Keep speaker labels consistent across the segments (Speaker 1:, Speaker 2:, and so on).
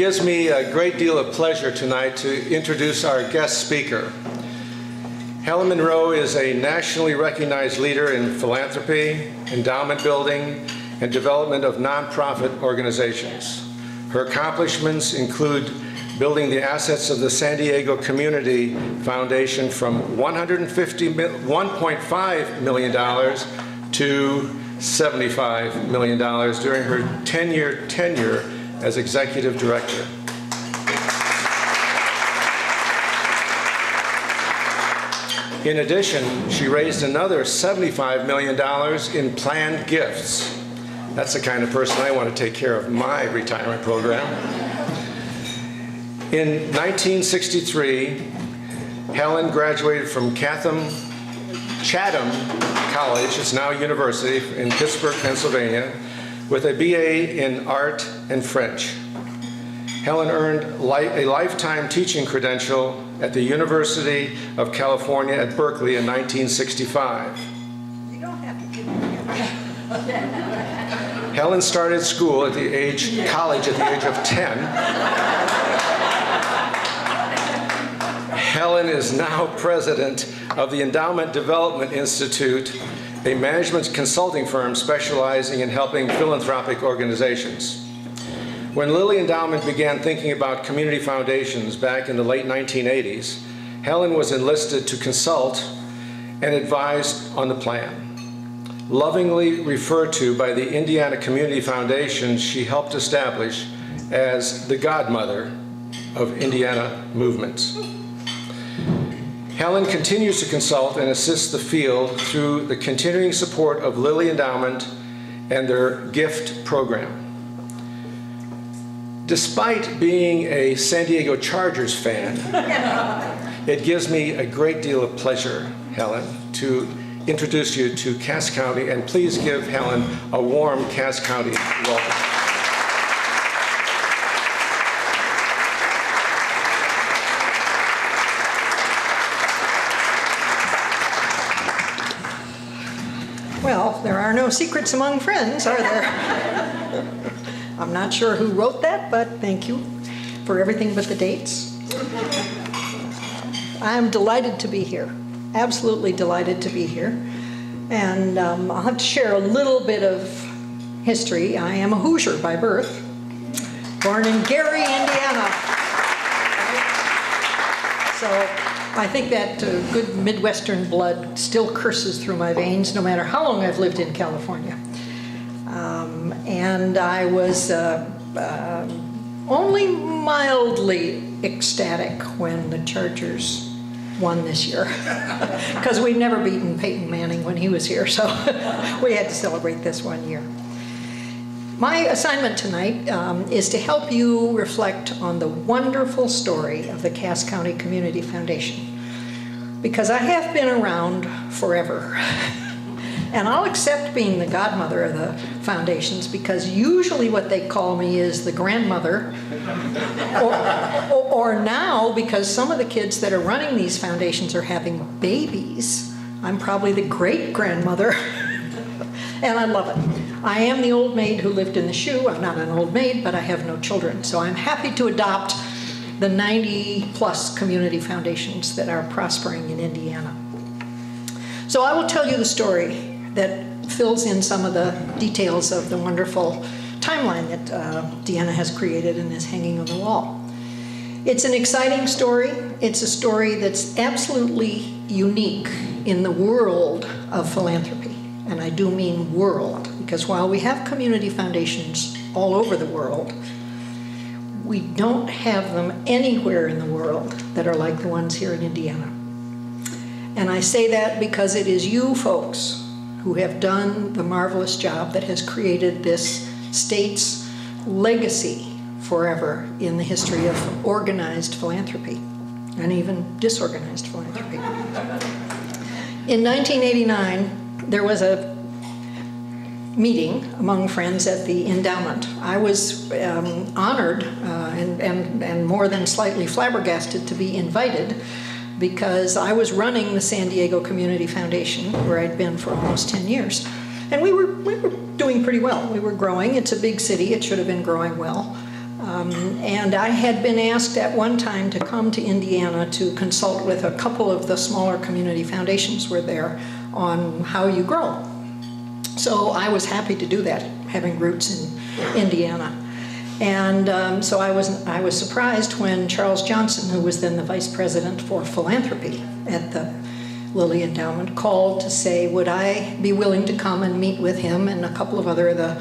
Speaker 1: gives me a great deal of pleasure tonight to introduce our guest speaker. Helen Monroe is a nationally recognized leader in philanthropy, endowment building, and development of nonprofit organizations. Her accomplishments include building the assets of the San Diego Community Foundation from $1.5 million to $75 million during her 10-year tenure as executive director. In addition, she raised another $75 million in planned gifts. That's the kind of person I want to take care of my retirement program. In 1963, Helen graduated from Chatham College, it's now a university, in Pittsburgh, Pennsylvania, with a BA in art and French. Helen earned a lifetime teaching credential at the University of California at Berkeley in 1965.
Speaker 2: You don't have to give me that.
Speaker 1: Helen started college at the age of 10. Helen is now president of the Endowment Development Institute, a management consulting firm specializing in helping philanthropic organizations. When Lilly Endowment began thinking about community foundations back in the late 1980s, Helen was enlisted to consult and advise on the plan. Lovingly referred to by the Indiana Community Foundation, she helped establish as the godmother of Indiana movements. Helen continues to consult and assist the field through the continuing support of Lilly Endowment and their gift program. Despite being a San Diego Chargers fan, it gives me a great deal of pleasure, Helen, to introduce you to Cass County, and please give Helen a warm Cass County welcome.
Speaker 2: Well, there are no secrets among friends, are there? I'm not sure who wrote that, but thank you for everything but the dates. I'm delighted to be here, absolutely delighted to be here. And I'll have to share a little bit of history. I am a Hoosier by birth, born in Gary, Indiana. So I think that good Midwestern blood still curses through my veins, no matter how long I've lived in California. And I was only mildly ecstatic when the Chargers won this year, because we'd never beaten Peyton Manning when he was here, so we had to celebrate this one year. My assignment tonight is to help you reflect on the wonderful story of the Cass County Community Foundation, because I have been around forever. And I'll accept being the godmother of the foundations, because usually what they call me is the grandmother, or now, because some of the kids that are running these foundations are having babies, I'm probably the great-grandmother, and I love it. I am the old maid who lived in the shoe. I'm not an old maid, but I have no children, so I'm happy to adopt the 90-plus community foundations that are prospering in Indiana. So I will tell you the story that fills in some of the details of the wonderful timeline that Deanna has created and is hanging on the wall. It's an exciting story. It's a story that's absolutely unique in the world of philanthropy. And I do mean world, because while we have community foundations all over the world, we don't have them anywhere in the world that are like the ones here in Indiana. And I say that because it is you folks who have done the marvelous job that has created this state's legacy forever in the history of organized philanthropy, and even disorganized philanthropy. In 1989, there was a meeting among friends at the endowment. I was honored and more than slightly flabbergasted to be invited, because I was running the San Diego Community Foundation, where I'd been for almost 10 years. And we were doing pretty well. We were growing. It's a big city. It should have been growing well. And I had been asked at one time to come to Indiana to consult with a couple of the smaller community foundations were there on how you grow. So I was happy to do that, having roots in Indiana. And so I was surprised when Charles Johnson, who was then the vice president for philanthropy at the Lilly Endowment, called to say, would I be willing to come and meet with him and a couple of other the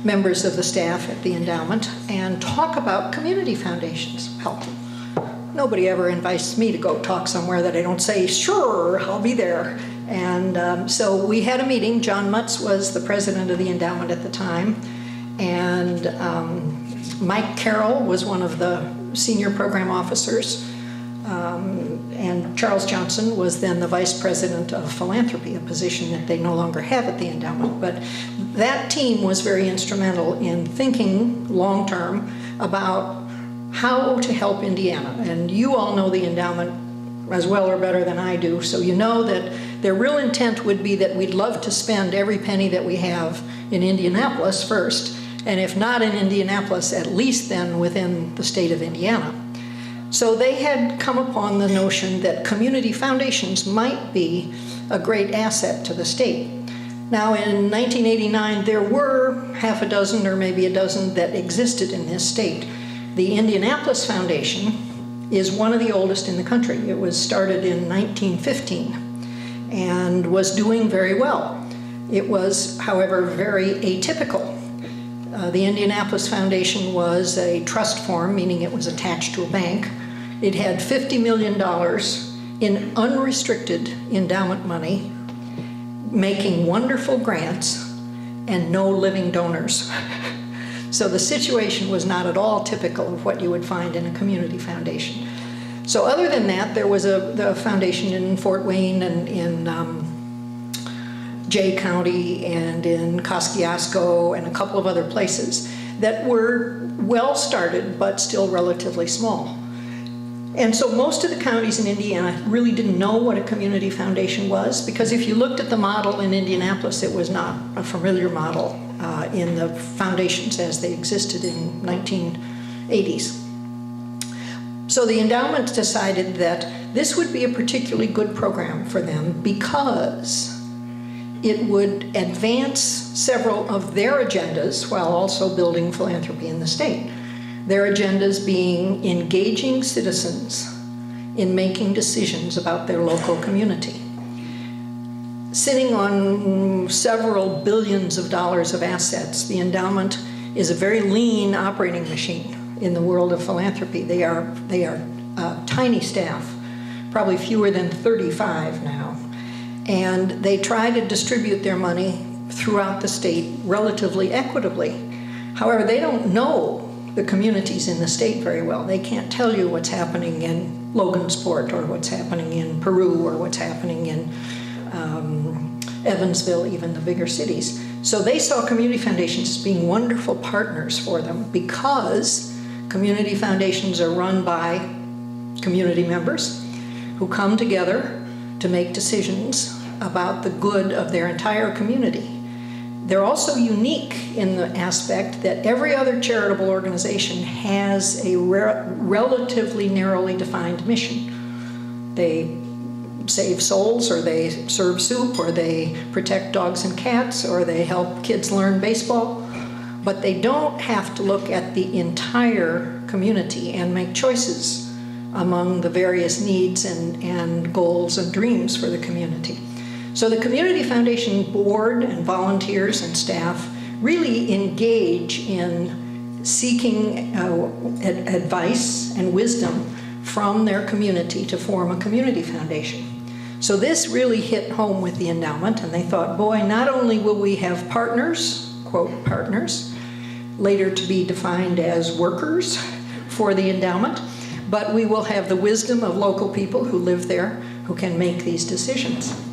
Speaker 2: members of the staff at the endowment and talk about community foundations. Well, nobody ever invites me to go talk somewhere that I don't say, sure, I'll be there. And so we had a meeting. John Mutz was the president of the endowment at the time. And Mike Carroll was one of the senior program officers. And Charles Johnson was then the vice president of philanthropy, a position that they no longer have at the endowment. But that team was very instrumental in thinking long-term about how to help Indiana. And you all know the endowment as well or better than I do, so you know that their real intent would be that we'd love to spend every penny that we have in Indianapolis first, and if not in Indianapolis, at least then within the state of Indiana. So they had come upon the notion that community foundations might be a great asset to the state. Now in 1989, there were half a dozen or maybe a dozen that existed in this state. The Indianapolis Foundation is one of the oldest in the country. It was started in 1915 and was doing very well. It was, however, very atypical. The Indianapolis Foundation was a trust form, meaning it was attached to a bank. It had $50 million in unrestricted endowment money, making wonderful grants, and no living donors. So the situation was not at all typical of what you would find in a community foundation. So other than that, there was the foundation in Fort Wayne and in Jay County and in Kosciuszko and a couple of other places that were well started but still relatively small. And so most of the counties in Indiana really didn't know what a community foundation was, because if you looked at the model in Indianapolis, it was not a familiar model in the foundations as they existed in 1980s. So the endowment decided that this would be a particularly good program for them because it would advance several of their agendas while also building philanthropy in the state. Their agendas being engaging citizens in making decisions about their local community. Sitting on several billions of dollars of assets, the endowment is a very lean operating machine in the world of philanthropy. They are tiny staff, probably fewer than 35 now. And they try to distribute their money throughout the state relatively equitably. However, they don't know the communities in the state very well. They can't tell you what's happening in Logansport or what's happening in Peru or what's happening in Evansville, even the bigger cities. So they saw community foundations as being wonderful partners for them because community foundations are run by community members who come together to make decisions about the good of their entire community. They're also unique in the aspect that every other charitable organization has a relatively narrowly defined mission. They save souls, or they serve soup, or they protect dogs and cats, or they help kids learn baseball. But they don't have to look at the entire community and make choices among the various needs and goals and dreams for the community. So the Community Foundation board and volunteers and staff really engage in seeking advice and wisdom from their community to form a community foundation. So this really hit home with the endowment, and they thought, boy, not only will we have partners, quote, partners, later to be defined as workers for the endowment, but we will have the wisdom of local people who live there who can make these decisions.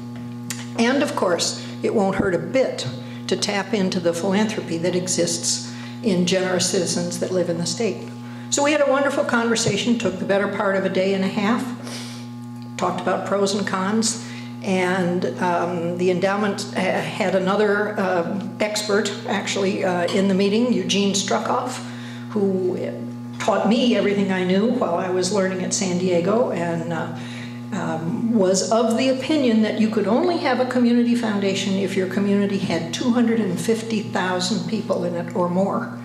Speaker 2: And of course, it won't hurt a bit to tap into the philanthropy that exists in generous citizens that live in the state. So we had a wonderful conversation, took the better part of a day and a half, talked about pros and cons, and the endowment had another expert actually in the meeting, Eugene Struckoff, who taught me everything I knew while I was learning at San Diego, and was of the opinion that you could only have a community foundation if your community had 250,000 people in it or more.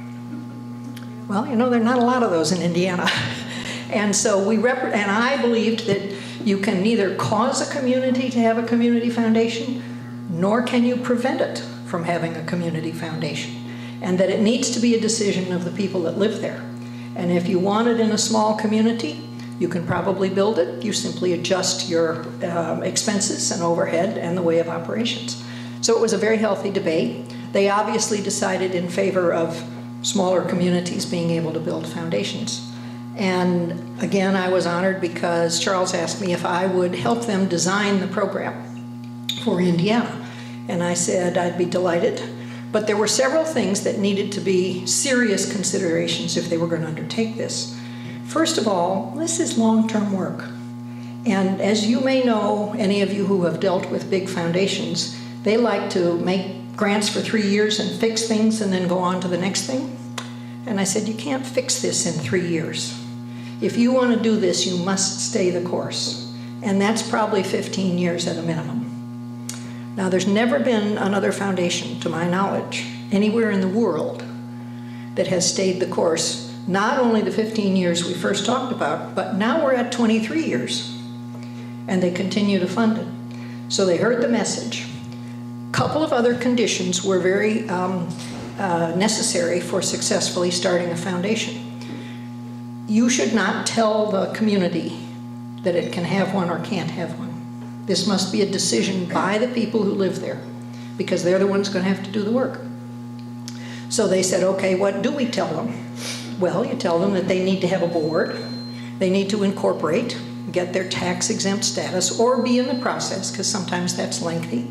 Speaker 2: Well, you know, there are not a lot of those in Indiana. And so and I believed that you can neither cause a community to have a community foundation, nor can you prevent it from having a community foundation. And that it needs to be a decision of the people that live there. And if you want it in a small community, you can probably build it. You simply adjust your expenses and overhead and the way of operations. So it was a very healthy debate. They obviously decided in favor of smaller communities being able to build foundations. And again, I was honored because Charles asked me if I would help them design the program for Indiana. And I said I'd be delighted. But there were several things that needed to be serious considerations if they were going to undertake this. First of all, this is long-term work. And as you may know, any of you who have dealt with big foundations, they like to make grants for 3 years and fix things and then go on to the next thing. And I said, you can't fix this in 3 years. If you want to do this, you must stay the course. And that's probably 15 years at a minimum. Now, there's never been another foundation, to my knowledge, anywhere in the world that has stayed the course, not only the 15 years we first talked about, but now we're at 23 years, and they continue to fund it. So they heard the message. A couple of other conditions were very necessary for successfully starting a foundation. You should not tell the community that it can have one or can't have one. This must be a decision by the people who live there, because they're the ones going to have to do the work. So they said, okay, what do we tell them? Well, you tell them that they need to have a board, they need to incorporate, get their tax-exempt status, or be in the process, because sometimes that's lengthy.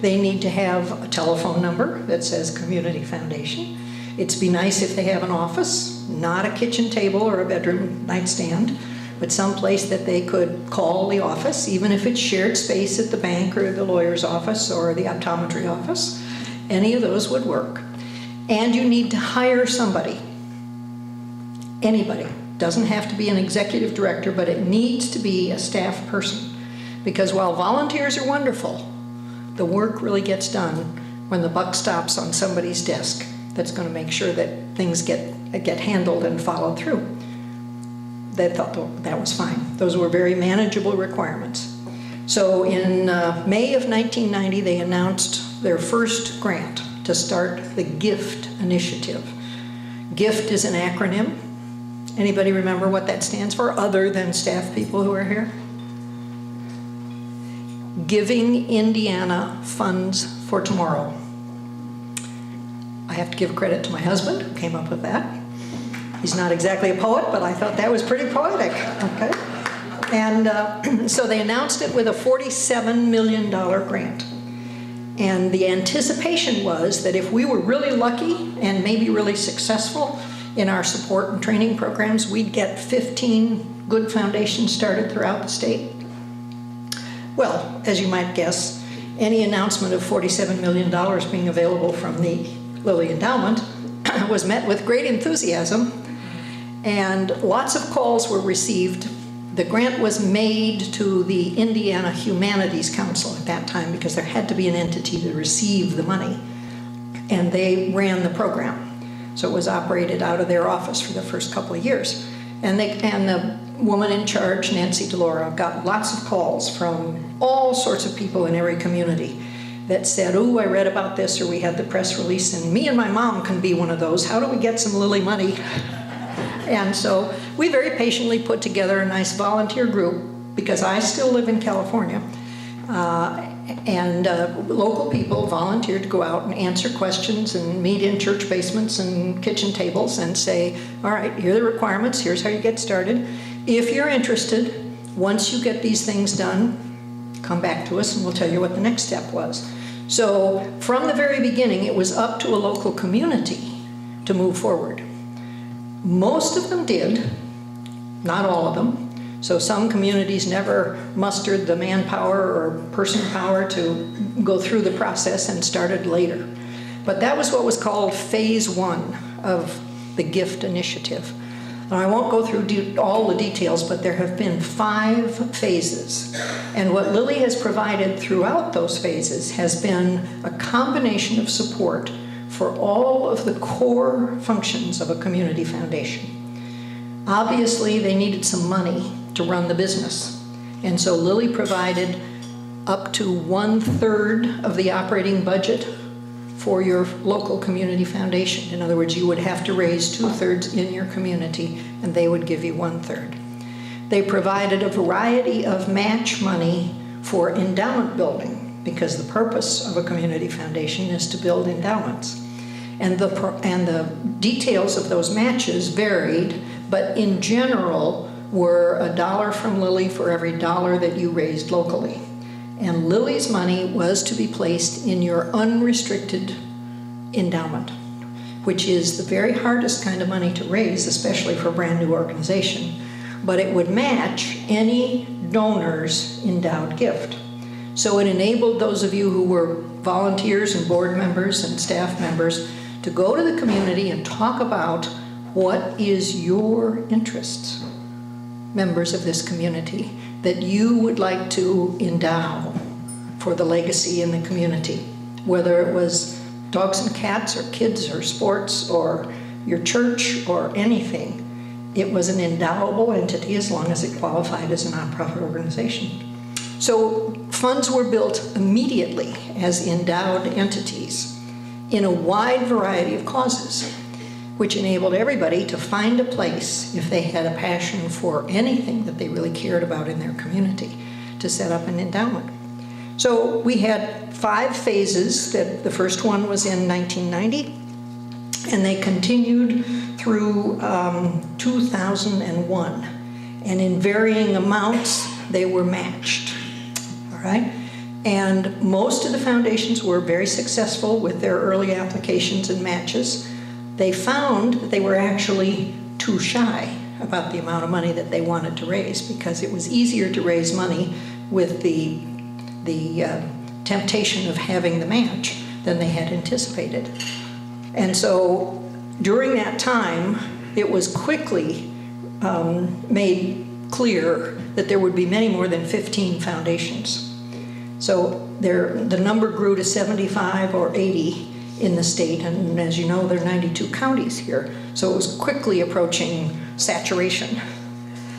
Speaker 2: They need to have a telephone number that says Community Foundation. It'd be nice if they have an office, not a kitchen table or a bedroom nightstand, but some place that they could call the office, even if it's shared space at the bank or the lawyer's office or the optometry office. Any of those would work. And you need to hire somebody. Anybody. Doesn't have to be an executive director, but it needs to be a staff person. Because while volunteers are wonderful, the work really gets done when the buck stops on somebody's desk that's going to make sure that things get handled and followed through. They thought that was fine. Those were very manageable requirements. So in May of 1990, they announced their first grant to start the GIFT initiative. GIFT is an acronym. Anybody remember what that stands for, other than staff people who are here? Giving Indiana Funds for Tomorrow. I have to give credit to my husband who came up with that. He's not exactly a poet, but I thought that was pretty poetic, okay? And so they announced it with a $47 million grant. And the anticipation was that if we were really lucky and maybe really successful in our support and training programs, we'd get 15 good foundations started throughout the state. Well, as you might guess, any announcement of $47 million being available from the Lilly Endowment was met with great enthusiasm, and lots of calls were received. The grant was made to the Indiana Humanities Council at that time because there had to be an entity to receive the money, and they ran the program. So it was operated out of their office for the first couple of years. And the woman in charge, Nancy DeLaura, got lots of calls from all sorts of people in every community that said, oh, I read about this, or we had the press release, and me and my mom can be one of those. How do we get some Lilly money? And so we very patiently put together a nice volunteer group, because I still live in California, and local people volunteered to go out and answer questions and meet in church basements and kitchen tables and say, all right, here are the requirements, here's how you get started. If you're interested, once you get these things done, come back to us and we'll tell you what the next step was. So from the very beginning, it was up to a local community to move forward. Most of them did, not all of them. So some communities never mustered the manpower or person power to go through the process and started later. But that was what was called phase 1 of the GIFT initiative. Now, I won't go through all the details, but there have been 5 phases. And what Lily has provided throughout those phases has been a combination of support for all of the core functions of a community foundation. Obviously, they needed some money to run the business. And so Lily provided up to 1/3 of the operating budget for your local community foundation. In other words, you would have to raise 2/3 in your community, and they would give you 1/3. They provided a variety of match money for endowment building, because the purpose of a community foundation is to build endowments. And the details of those matches varied, but in general were $1 from Lily for every $1 that you raised locally. And Lily's money was to be placed in your unrestricted endowment, which is the very hardest kind of money to raise, especially for a brand new organization. But it would match any donor's endowed gift. So it enabled those of you who were volunteers and board members and staff members to go to the community and talk about what is your interests, members of this community, that you would like to endow for the legacy in the community, whether it was dogs and cats or kids or sports or your church or anything. It was an endowable entity as long as it qualified as a nonprofit organization. So funds were built immediately as endowed entities in a wide variety of causes, which enabled everybody to find a place, if they had a passion for anything that they really cared about in their community, to set up an endowment. So we had 5 phases. That the first one was in 1990, and they continued through 2001. And in varying amounts, they were matched, all right? And most of the foundations were very successful with their early applications and matches. They found that they were actually too shy about the amount of money that they wanted to raise, because it was easier to raise money with the temptation of having the match than they had anticipated. And so during that time, it was quickly made clear that there would be many more than 15 foundations. So the number grew to 75 or 80 in the state, and as you know, there are 92 counties here, so it was quickly approaching saturation.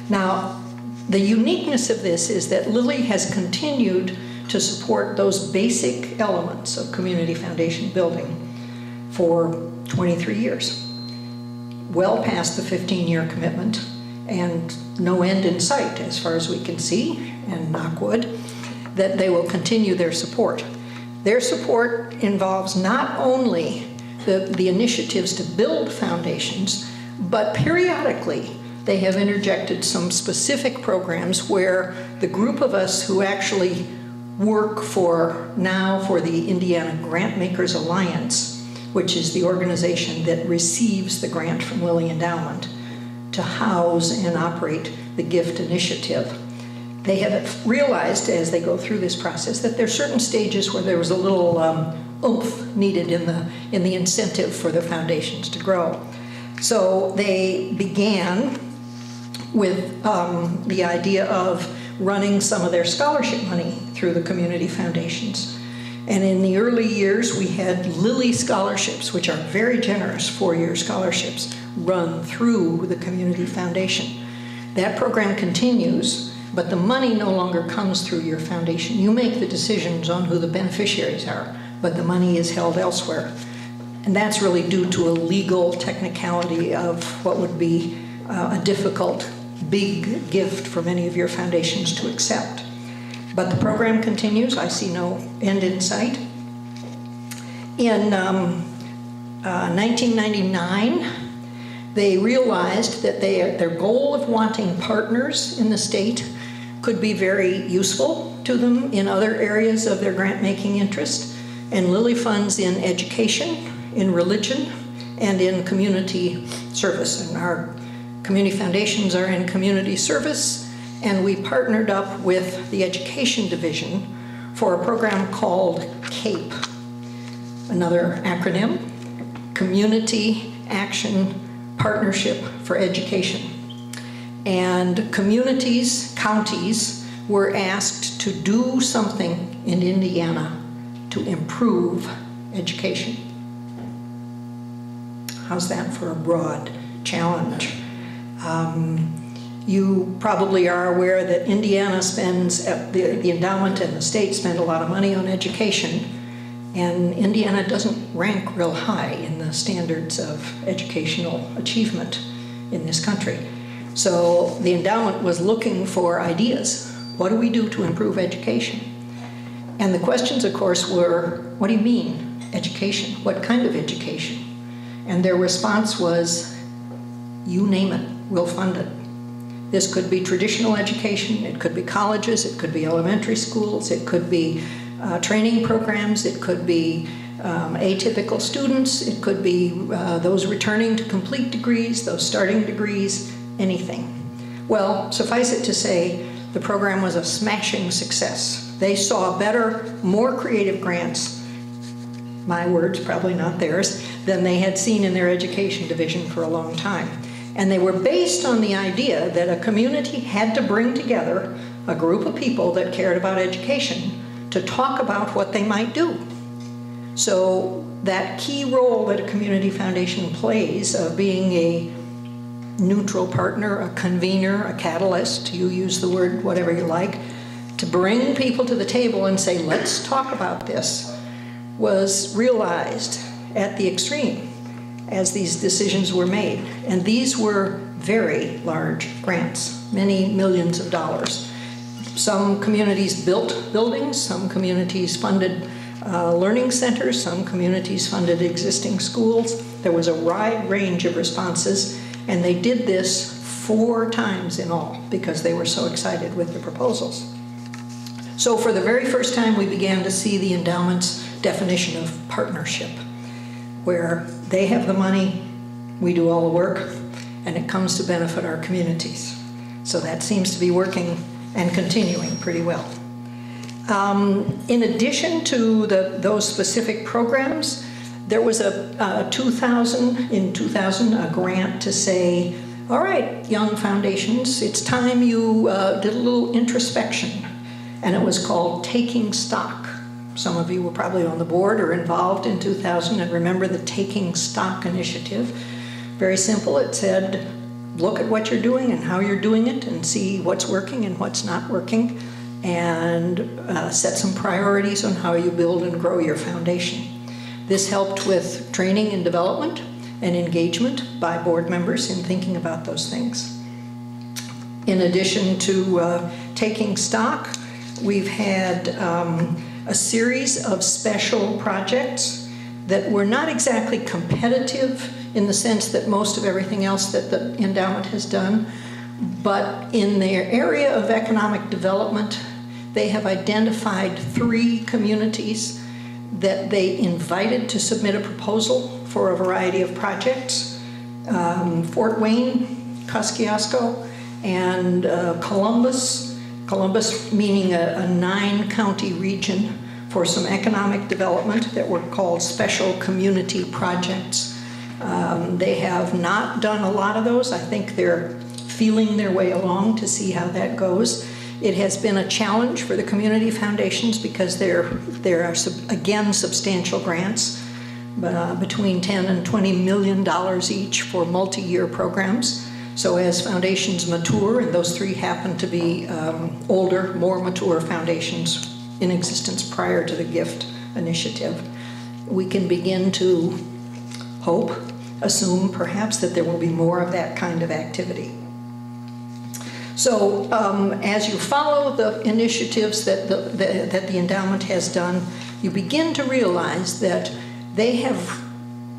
Speaker 2: Now, the uniqueness of this is that Lily has continued to support those basic elements of community foundation building for 23 years, well past the 15-year commitment, and no end in sight as far as we can see, and knock wood, that they will continue their support. Their support involves not only the initiatives to build foundations, but periodically they have interjected some specific programs where the group of us who actually work for the Indiana Grantmakers Alliance, which is the organization that receives the grant from Lilly Endowment to house and operate the gift initiative. They have realized as they go through this process that there are certain stages where there was a little oomph needed in the incentive for the foundations to grow. So they began with the idea of running some of their scholarship money through the community foundations. And in the early years, we had Lilly scholarships, which are very generous 4-year scholarships, run through the community foundation. That program continues, but the money no longer comes through your foundation. You make the decisions on who the beneficiaries are, but the money is held elsewhere. And that's really due to a legal technicality of what would be a difficult, big gift for many of your foundations to accept. But the program continues. I see no end in sight. In 1999, they realized that their goal of wanting partners in the state could be very useful to them in other areas of their grant-making interest, and Lilly funds in education, in religion, and in community service. And our community foundations are in community service, and we partnered up with the education division for a program called CAPE, another acronym, Community Action Partnership for Education. And communities, counties, were asked to do something in Indiana to improve education. How's that for a broad challenge? You probably are aware that Indiana spends, the endowment and the state spend a lot of money on education, and Indiana doesn't rank real high in the standards of educational achievement in this country. So the endowment was looking for ideas. What do we do to improve education? And the questions, of course, were, what do you mean, education? What kind of education? And their response was, you name it, we'll fund it. This could be traditional education, it could be colleges, it could be elementary schools, it could be training programs, it could be atypical students, it could be those returning to complete degrees, those starting degrees, anything. Well, suffice it to say, the program was a smashing success. They saw better, more creative grants, my words, probably not theirs, than they had seen in their education division for a long time. And they were based on the idea that a community had to bring together a group of people that cared about education to talk about what they might do. So that key role that a community foundation plays of being a neutral partner, a convener, a catalyst, you use the word whatever you like, to bring people to the table and say, let's talk about this, was realized at the extreme as these decisions were made. And these were very large grants, many millions of dollars. Some communities built buildings, some communities funded learning centers, some communities funded existing schools. There was a wide range of responses, and they did this 4 times in all because they were so excited with the proposals. So for the very first time, we began to see the endowment's definition of partnership, where they have the money, we do all the work, and it comes to benefit our communities. So that seems to be working and continuing pretty well. In addition to those specific programs, there was in 2000, a grant to say, all right, young foundations, it's time you did a little introspection. And it was called Taking Stock. Some of you were probably on the board or involved in 2000 and remember the Taking Stock initiative. Very simple. It said, look at what you're doing and how you're doing it and see what's working and what's not working, and set some priorities on how you build and grow your foundation. This helped with training and development and engagement by board members in thinking about those things. In addition to taking stock, we've had a series of special projects that were not exactly competitive in the sense that most of everything else that the endowment has done, but in their area of economic development, they have identified 3 communities that they invited to submit a proposal for a variety of projects. Fort Wayne, Kosciuszko, and Columbus. Columbus meaning a 9-county region for some economic development that were called special community projects. They have not done a lot of those. I think they're feeling their way along to see how that goes. It has been a challenge for the community foundations because there are again substantial grants, between $10 and $20 million each for multi-year programs. So as foundations mature, and those 3 happen to be older, more mature foundations in existence prior to the GIFT initiative, we can begin to assume perhaps that there will be more of that kind of activity. So as you follow the initiatives that the endowment has done, you begin to realize that they have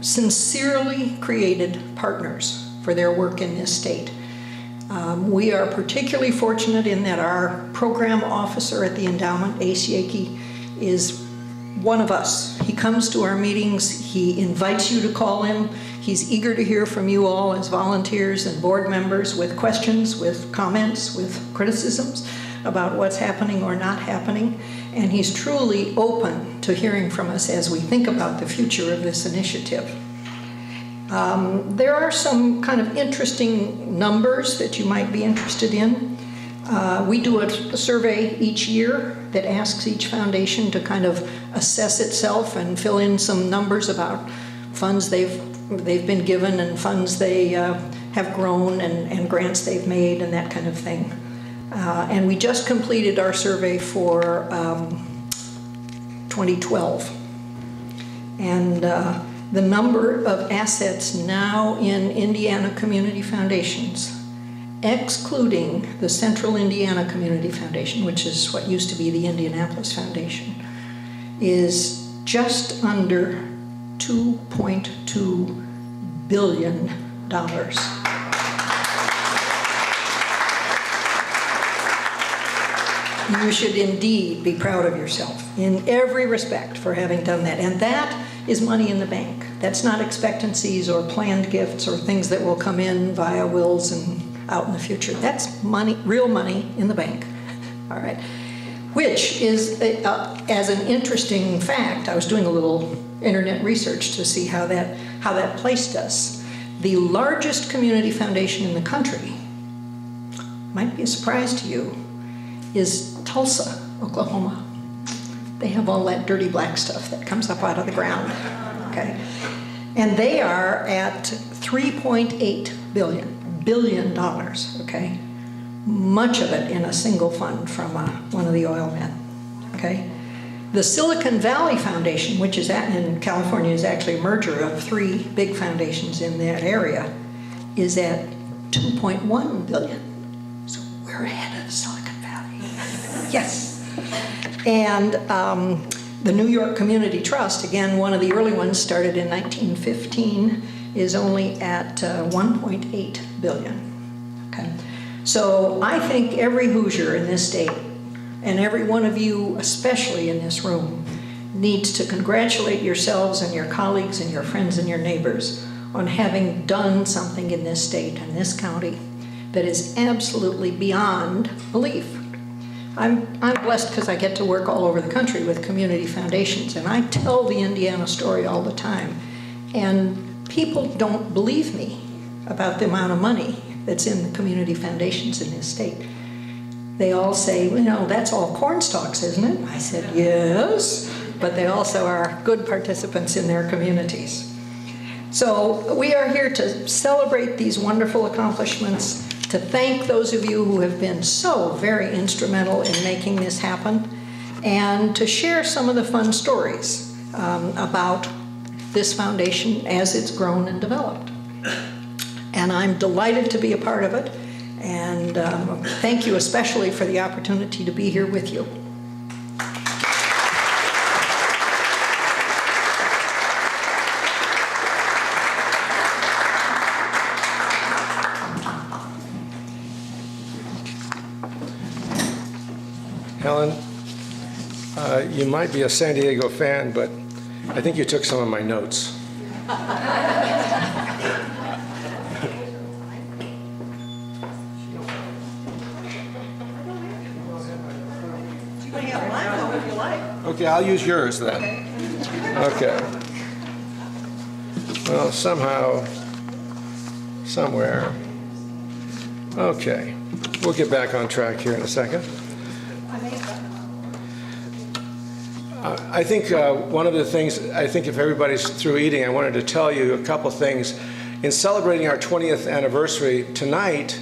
Speaker 2: sincerely created partners for their work in this state. We are particularly fortunate in that our program officer at the endowment, Ace Yakey, is one of us. He comes to our meetings, he invites you to call him, he's eager to hear from you all as volunteers and board members with questions, with comments, with criticisms about what's happening or not happening, and he's truly open to hearing from us as we think about the future of this initiative. There are some kind of interesting numbers that you might be interested in. We do a survey each year that asks each foundation to kind of assess itself and fill in some numbers about funds they've been given and funds they have grown and grants they've made and that kind of thing. And we just completed our survey for 2012. And the number of assets now in Indiana community foundations, excluding the Central Indiana Community Foundation, which is what used to be the Indianapolis Foundation, is just under $2.2 billion. You should indeed be proud of yourself in every respect for having done that. And that is money in the bank. That's not expectancies or planned gifts or things that will come in via wills and out in the future. That's money, real money in the bank. All right. Which is, as an interesting fact, I was doing a little internet research to see how that placed us. The largest community foundation in the country, might be a surprise to you, is Tulsa, Oklahoma. They have all that dirty black stuff that comes up out of the ground, okay? And they are at $3.8 billion, okay? Much of it in a single fund from one of the oil men, okay? The Silicon Valley Foundation, which is in California, is actually a merger of 3 big foundations in that area, is at $2.1 billion. So we're ahead of Silicon Valley. Yes. And the New York Community Trust, again, one of the early ones, started in 1915, is only at $1.8 billion. Okay. So I think every Hoosier in this state, and every one of you, especially in this room, needs to congratulate yourselves and your colleagues and your friends and your neighbors on having done something in this state and this county that is absolutely beyond belief. I'm blessed because I get to work all over the country with community foundations, and I tell the Indiana story all the time. And people don't believe me about the amount of money that's in the community foundations in this state. They all say, well, you know, that's all corn stalks, isn't it? I said, yes, but they also are good participants in their communities. So we are here to celebrate these wonderful accomplishments, to thank those of you who have been so very instrumental in making this happen, and to share some of the fun stories about this foundation as it's grown and developed. And I'm delighted to be a part of it, and thank you especially for the opportunity to be here with you.
Speaker 1: Helen, you might be a San Diego fan, but I think you took some of my notes. Okay, I'll use yours then. Okay. Well, somehow, somewhere. Okay. We'll get back on track here in a second. I think one of the things, I think if everybody's through eating, I wanted to tell you a couple things. In celebrating our 20th anniversary tonight,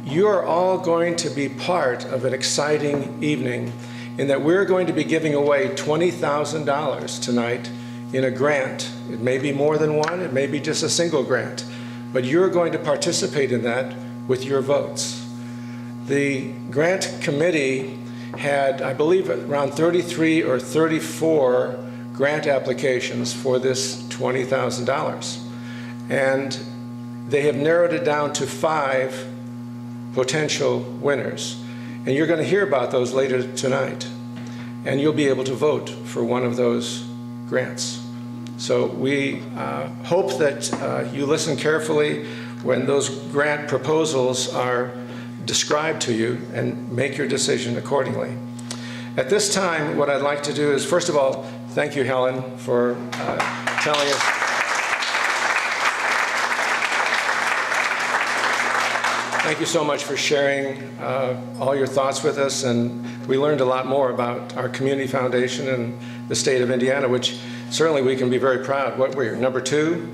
Speaker 1: you are all going to be part of an exciting evening in that we're going to be giving away $20,000 tonight in a grant. It may be more than one, it may be just a single grant, but you're going to participate in that with your votes. The grant committee had, I believe, around 33 or 34 grant applications for this $20,000. And they have narrowed it down to 5 potential winners. And you're going to hear about those later tonight. And you'll be able to vote for one of those grants. So we hope that you listen carefully when those grant proposals are described to you and make your decision accordingly. At this time, what I'd like to do is, first of all, thank you, Helen, for telling us. Thank you so much for sharing all your thoughts with us, and we learned a lot more about our community foundation and the state of Indiana, which certainly we can be very proud. What we're number 2?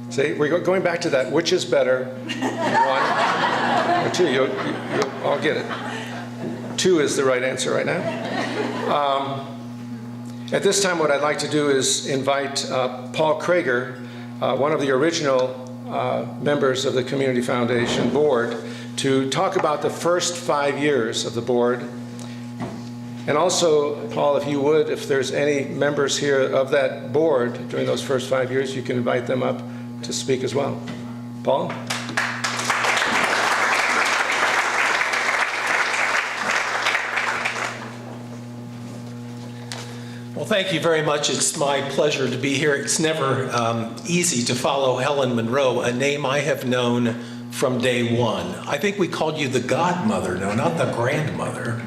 Speaker 1: See, we're going back to that. Which is better? 1 or 2? You'll all get it. 2 is the right answer right now. At this time, what I'd like to do is invite Paul Krager, one of the original members of the Community Foundation board, to talk about the first 5 years of the board. And also, Paul, if you would, if there's any members here of that board during those first 5 years, you can invite them up to speak as well. Paul?
Speaker 3: Well, thank you very much. It's my pleasure to be here. It's never easy to follow Helen Monroe, a name I have known from day one. I think we called you the godmother, no, not the grandmother.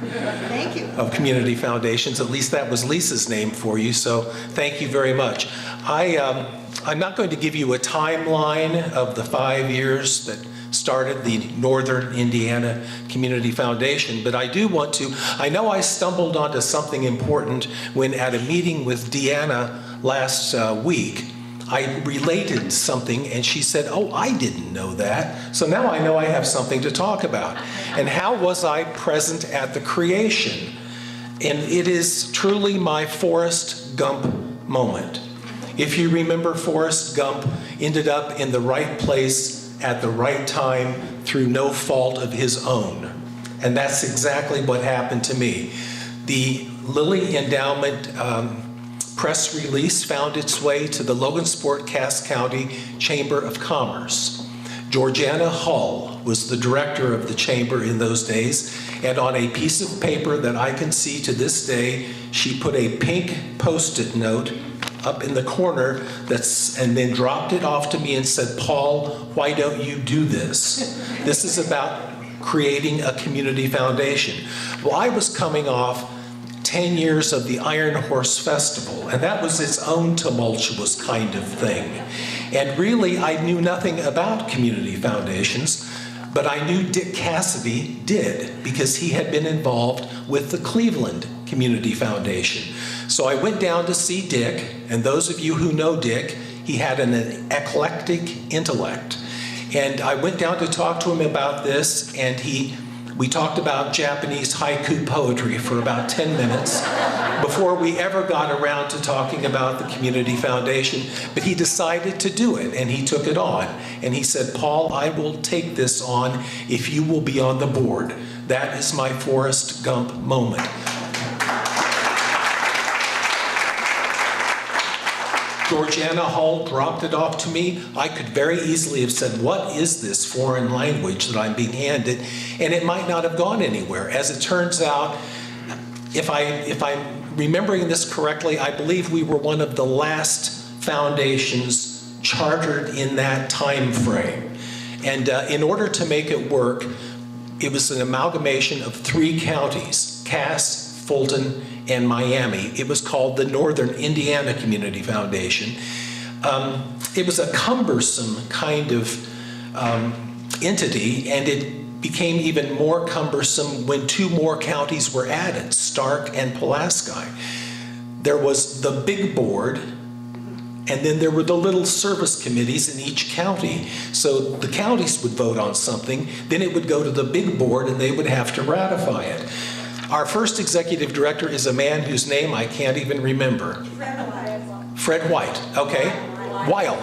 Speaker 2: Thank you.
Speaker 3: Of community foundations. At least that was Lisa's name for you, so thank you very much. I'm not going to give you a timeline of the 5 years that started the Northern Indiana Community Foundation, but I do want to. I know I stumbled onto something important when at a meeting with Deanna last week. I related something and she said, "Oh, I didn't know that." So now I know I have something to talk about. And how was I present at the creation? And it is truly my Forrest Gump moment. If you remember, Forrest Gump ended up in the right place at the right time through no fault of his own. And that's exactly what happened to me. The Lilly Endowment press release found its way to the Logansport, Cass County Chamber of Commerce. Georgiana Hull was the director of the chamber in those days, and on a piece of paper that I can see to this day, she put a pink Post-it note up in the corner and then dropped it off to me and said, "Paul, why don't you do this? This is about creating a community foundation." Well, I was coming off 10 years of the Iron Horse Festival, and that was its own tumultuous kind of thing. And really, I knew nothing about community foundations, but I knew Dick Cassidy did, because he had been involved with the Cleveland Community Foundation. So I went down to see Dick, and those of you who know Dick, he had an eclectic intellect. And I went down to talk to him about this, and we talked about Japanese haiku poetry for about 10 minutes before we ever got around to talking about the Community Foundation. But he decided to do it, and he took it on. And he said, "Paul, I will take this on if you will be on the board." That is my Forrest Gump moment. Georgiana Hull dropped it off to me. I could very easily have said, "What is this foreign language that I'm being handed?" And it might not have gone anywhere. As it turns out, if I'm remembering this correctly, I believe we were one of the last foundations chartered in that time frame. And in order to make it work, it was an amalgamation of 3 counties, Cass, Fulton, and Miami. It was called the Northern Indiana Community Foundation. It was a cumbersome kind of entity, and it became even more cumbersome when 2 more counties were added, Stark and Pulaski. There was the big board, and then there were the little service committees in each county. So the counties would vote on something, then it would go to the big board, and they would have to ratify it. Our first executive director is a man whose name I can't even remember. Fred White, okay.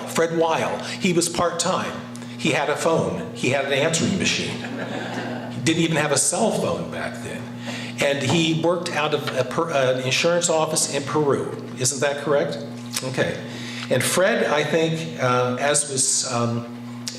Speaker 3: Fred Weil. He was part-time. He had a phone. He had an answering machine. He didn't even have a cell phone back then. And he worked out of an insurance office in Peru. Isn't that correct? Okay. And Fred, I think, as was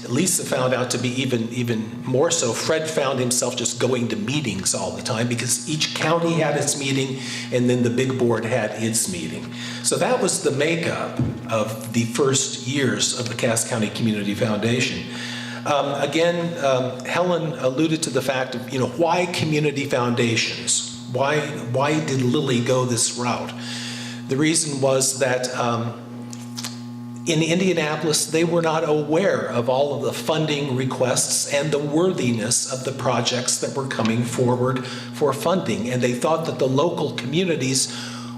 Speaker 3: Lisa found out to be even more so, Fred found himself just going to meetings all the time because each county had its meeting and then the big board had its meeting. So that was the makeup of the first years of the Cass County Community Foundation. Again, Helen alluded to the fact of, why community foundations? Why did Lilly go this route? The reason was that In Indianapolis, they were not aware of all of the funding requests and the worthiness of the projects that were coming forward for funding. And they thought that the local communities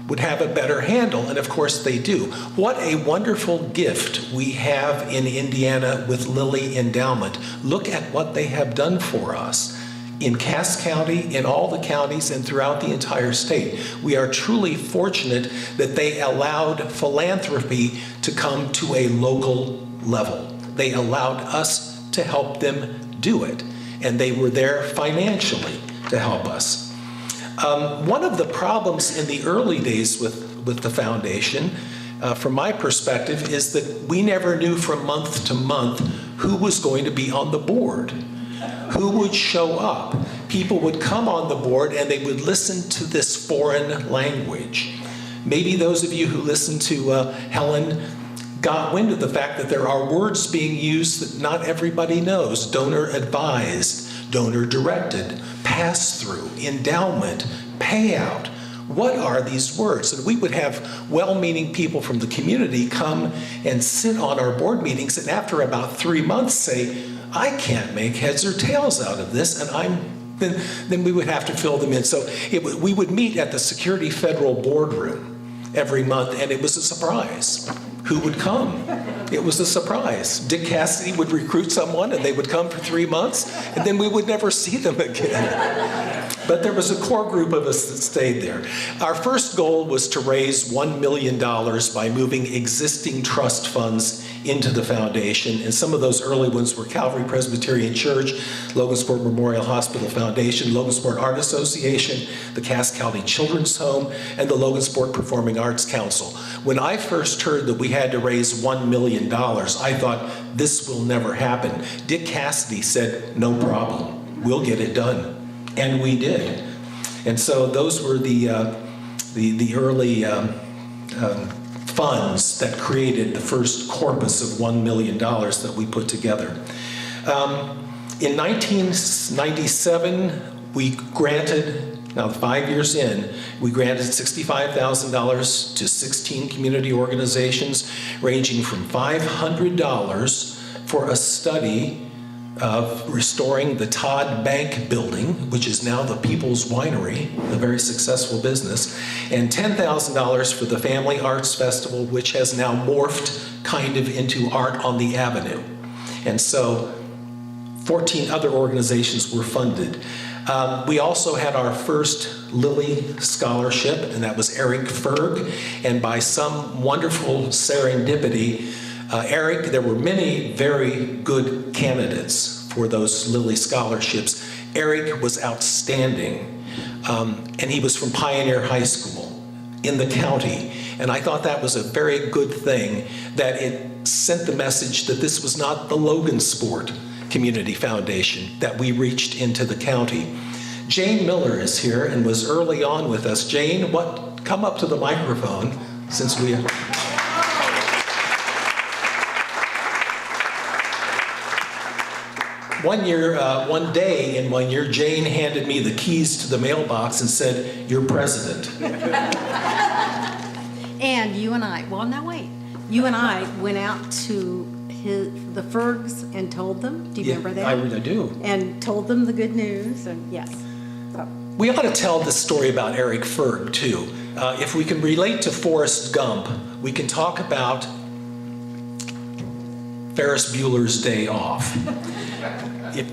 Speaker 3: would have a better handle, and of course they do. What a wonderful gift we have in Indiana with Lilly Endowment. Look at what they have done for us in Cass County, in all the counties, and throughout the entire state. We are truly fortunate that they allowed philanthropy to come to a local level. They allowed us to help them do it, and they were there financially to help us. One of the problems in the early days with the foundation, from my perspective, is that we never knew from month to month who was going to be on the board, who would show up. People would come on the board and they would listen to this foreign language. Maybe those of you who listened to Helen got wind of the fact that there are words being used that not everybody knows. Donor advised, donor directed, pass-through, endowment, payout. What are these words? And we would have well-meaning people from the community come and sit on our board meetings, and after about 3 months say, I can't make heads or tails out of this, and then we would have to fill them in. So we would meet at the Security Federal boardroom every month, and it was a surprise. Who would come? It was a surprise. Dick Cassidy would recruit someone, and they would come for 3 months, and then we would never see them again. But there was a core group of us that stayed there. Our first goal was to raise $1 million by moving existing trust funds into the foundation, and some of those early ones were Calvary Presbyterian Church, Logansport Memorial Hospital Foundation, Logansport Art Association, the Cass County Children's Home, and the Logansport Performing Arts Council. When I first heard that we had to raise $1 million, I thought, this will never happen. Dick Cassidy said, no problem, we'll get it done. And we did. And so those were the early funds that created the first corpus of $1 million that we put together. In 1997, we granted, now 5 years in, we granted $65,000 to 16 community organizations, ranging from $500 for a study of restoring the Todd Bank building, which is now the People's Winery, a very successful business, and $10,000 for the Family Arts Festival, which has now morphed kind of into Art on the Avenue. And so 14 other organizations were funded. We also had our first Lilly Scholarship, and that was Eric Ferg, and by some wonderful serendipity, Eric, there were many very good candidates for those Lilly scholarships. Eric was outstanding, and he was from Pioneer High School in the county. And I thought that was a very good thing, that it sent the message that this was not the Logansport Community Foundation, that we reached into the county. Jane Miller is here and was early on with us. Jane, come up to the microphone, since we... One day in one year, Jane handed me the keys to the mailbox and said, "You're president."
Speaker 4: And you and I, well, no, wait. You and I went out to the Fergs and told them, do you remember that?
Speaker 3: I do.
Speaker 4: And told them the good news, and yes. So.
Speaker 3: We ought to tell the story about Eric Ferg, too. If we can relate to Forrest Gump, we can talk about Ferris Bueller's Day Off. If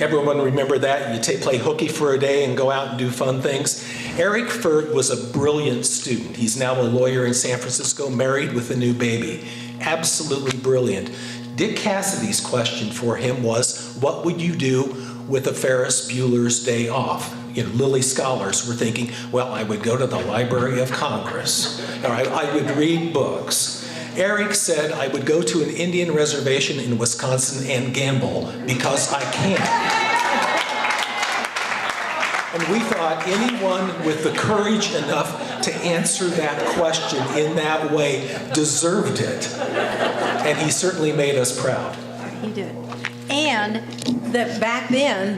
Speaker 3: everyone remember that? You play hooky for a day and go out and do fun things. Eric Ferg was a brilliant student. He's now a lawyer in San Francisco, married with a new baby. Absolutely brilliant. Dick Cassidy's question for him was, what would you do with a Ferris Bueller's Day Off? You know, Lilly scholars were thinking, well, I would go to the Library of Congress, or I would read books. Eric said, I would go to an Indian reservation in Wisconsin and gamble, because I can. And we thought anyone with the courage enough to answer that question in that way deserved it. And he certainly made us proud.
Speaker 4: He did. And that back then,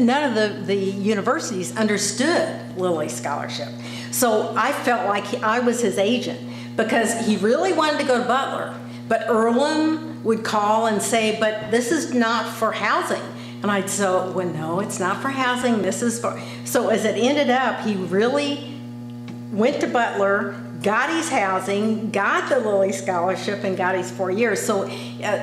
Speaker 4: none of the universities understood Lilly Scholarship. So I felt like I was his agent. because he really wanted to go to Butler. But Earlham would call and say, but this is not for housing. And I'd say, well, no, it's not for housing, this is for... So as it ended up, he really went to Butler, got his housing, got the Lilly Scholarship, and got his 4 years. So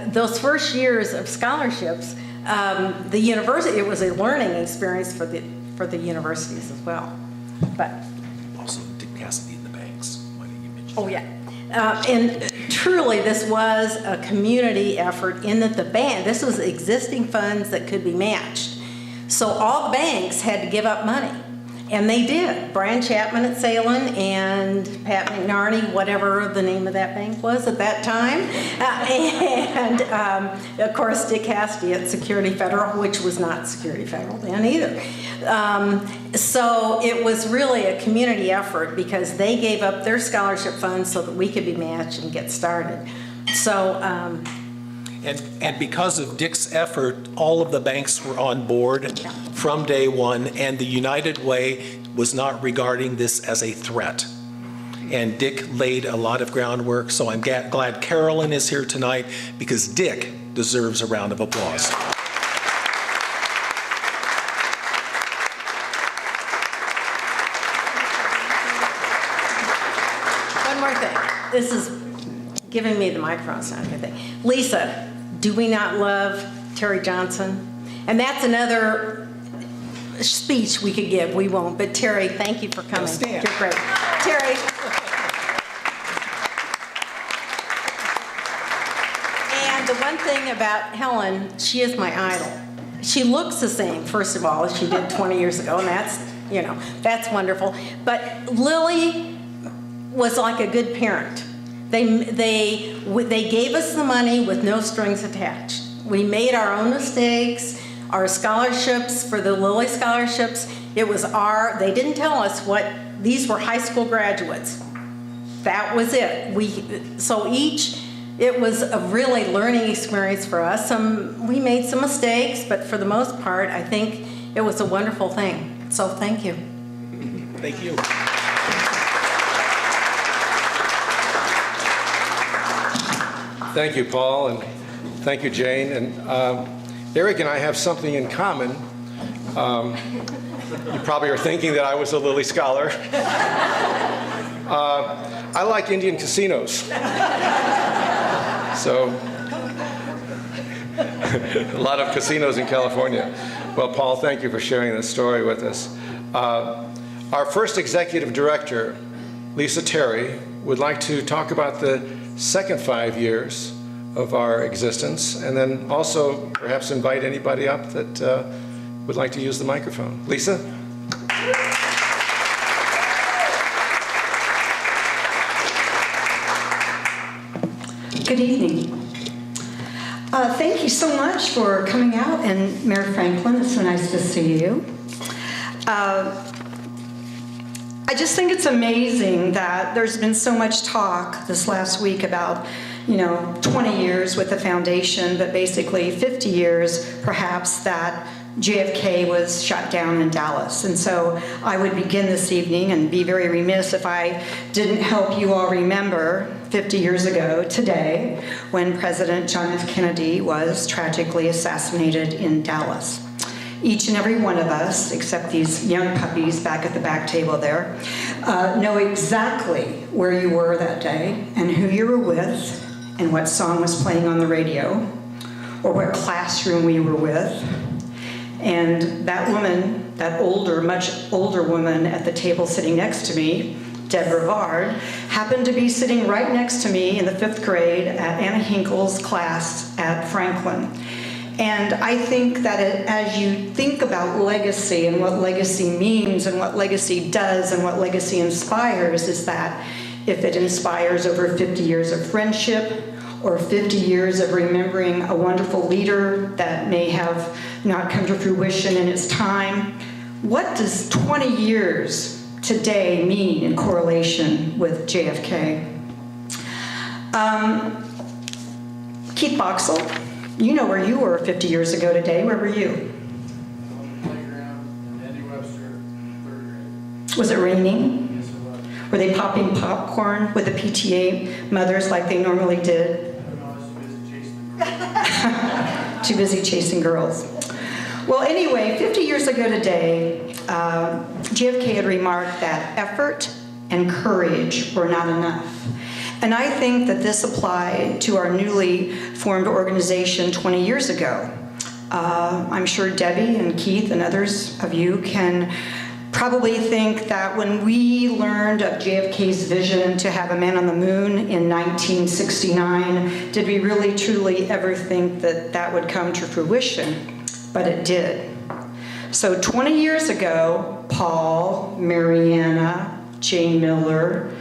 Speaker 4: those first years of scholarships, the university, it was a learning experience for the universities as well. But
Speaker 3: Also, Dick Cassidy and the banks. Why didn't you mention
Speaker 4: oh yeah, and truly this was a community effort in that this was existing funds that could be matched. So all the banks had to give up money. And they did. Brian Chapman at Salem and Pat McNarney, whatever the name of that bank was at that time. And of course, Dick Cassidy at Security Federal, which was not Security Federal then either. So it was really a community effort because they gave up their scholarship funds so that we could be matched and get started. So,
Speaker 3: And because of Dick's effort, all of the banks were on board from day one, and the United Way was not regarding this as a threat. And Dick laid a lot of groundwork, so I'm glad Carolyn is here tonight because Dick deserves a round of applause.
Speaker 4: one more thing. This is giving me the microphone, it's not a good thing. Lisa, do we not love Terry Johnson? And that's another speech we could give. We won't. But Terry, thank you for coming.
Speaker 3: Stand.
Speaker 4: You're great. Terry. And the one thing about Helen, she is my idol. She looks the same, first of all, as she did 20 years ago, and that's, that's wonderful. But Lily was like a good parent. They gave us the money with no strings attached. We made our own mistakes. Our scholarships for the Lilly scholarships, they didn't tell us these were high school graduates. That was it. It was a really learning experience for us. We made some mistakes, but for the most part, I think it was a wonderful thing. So thank you.
Speaker 3: Thank you.
Speaker 1: Thank you, Paul, and thank you, Jane. And Eric and I have something in common. You probably are thinking that I was a Lilly Scholar. I like Indian casinos. So, a lot of casinos in California. Well, Paul, thank you for sharing this story with us. Our first executive director, Lisa Terry, would like to talk about the second 5 years of our existence, and then also perhaps invite anybody up that would like to use the microphone. Lisa?
Speaker 5: Good evening. Thank you so much for coming out, and Mayor Franklin, it's so nice to see you. I just think it's amazing that there's been so much talk this last week about 20 years with the foundation, but basically 50 years perhaps that JFK was shot down in Dallas. And so I would begin this evening and be very remiss if I didn't help you all remember 50 years ago today when President John F. Kennedy was tragically assassinated in Dallas. Each and every one of us, except these young puppies back at the back table there, know exactly where you were that day and who you were with and what song was playing on the radio or what classroom we were with. And that woman, that much older woman at the table sitting next to me, Deb Rivard, happened to be sitting right next to me in the 5th grade at Anna Hinkle's class at Franklin. And I think that as you think about legacy and what legacy means and what legacy does and what legacy inspires, is that if it inspires over 50 years of friendship or 50 years of remembering a wonderful leader that may have not come to fruition in its time, what does 20 years today mean in correlation with JFK? Keith Boxall, you know where you were 50 years ago today. Where were you?
Speaker 6: Playground, Andy Webster, 3rd grade.
Speaker 5: Was it raining?
Speaker 6: Yes, it was.
Speaker 5: Were they popping popcorn with the PTA mothers like they normally did? Too busy chasing girls. Well, anyway, 50 years ago today, JFK had remarked that effort and courage were not enough. And I think that this applied to our newly formed organization 20 years ago. I'm sure Debbie and Keith and others of you can probably think that when we learned of JFK's vision to have a man on the moon in 1969, did we really truly ever think that that would come to fruition? But it did. So 20 years ago, Paul, Mariana, Jane Miller,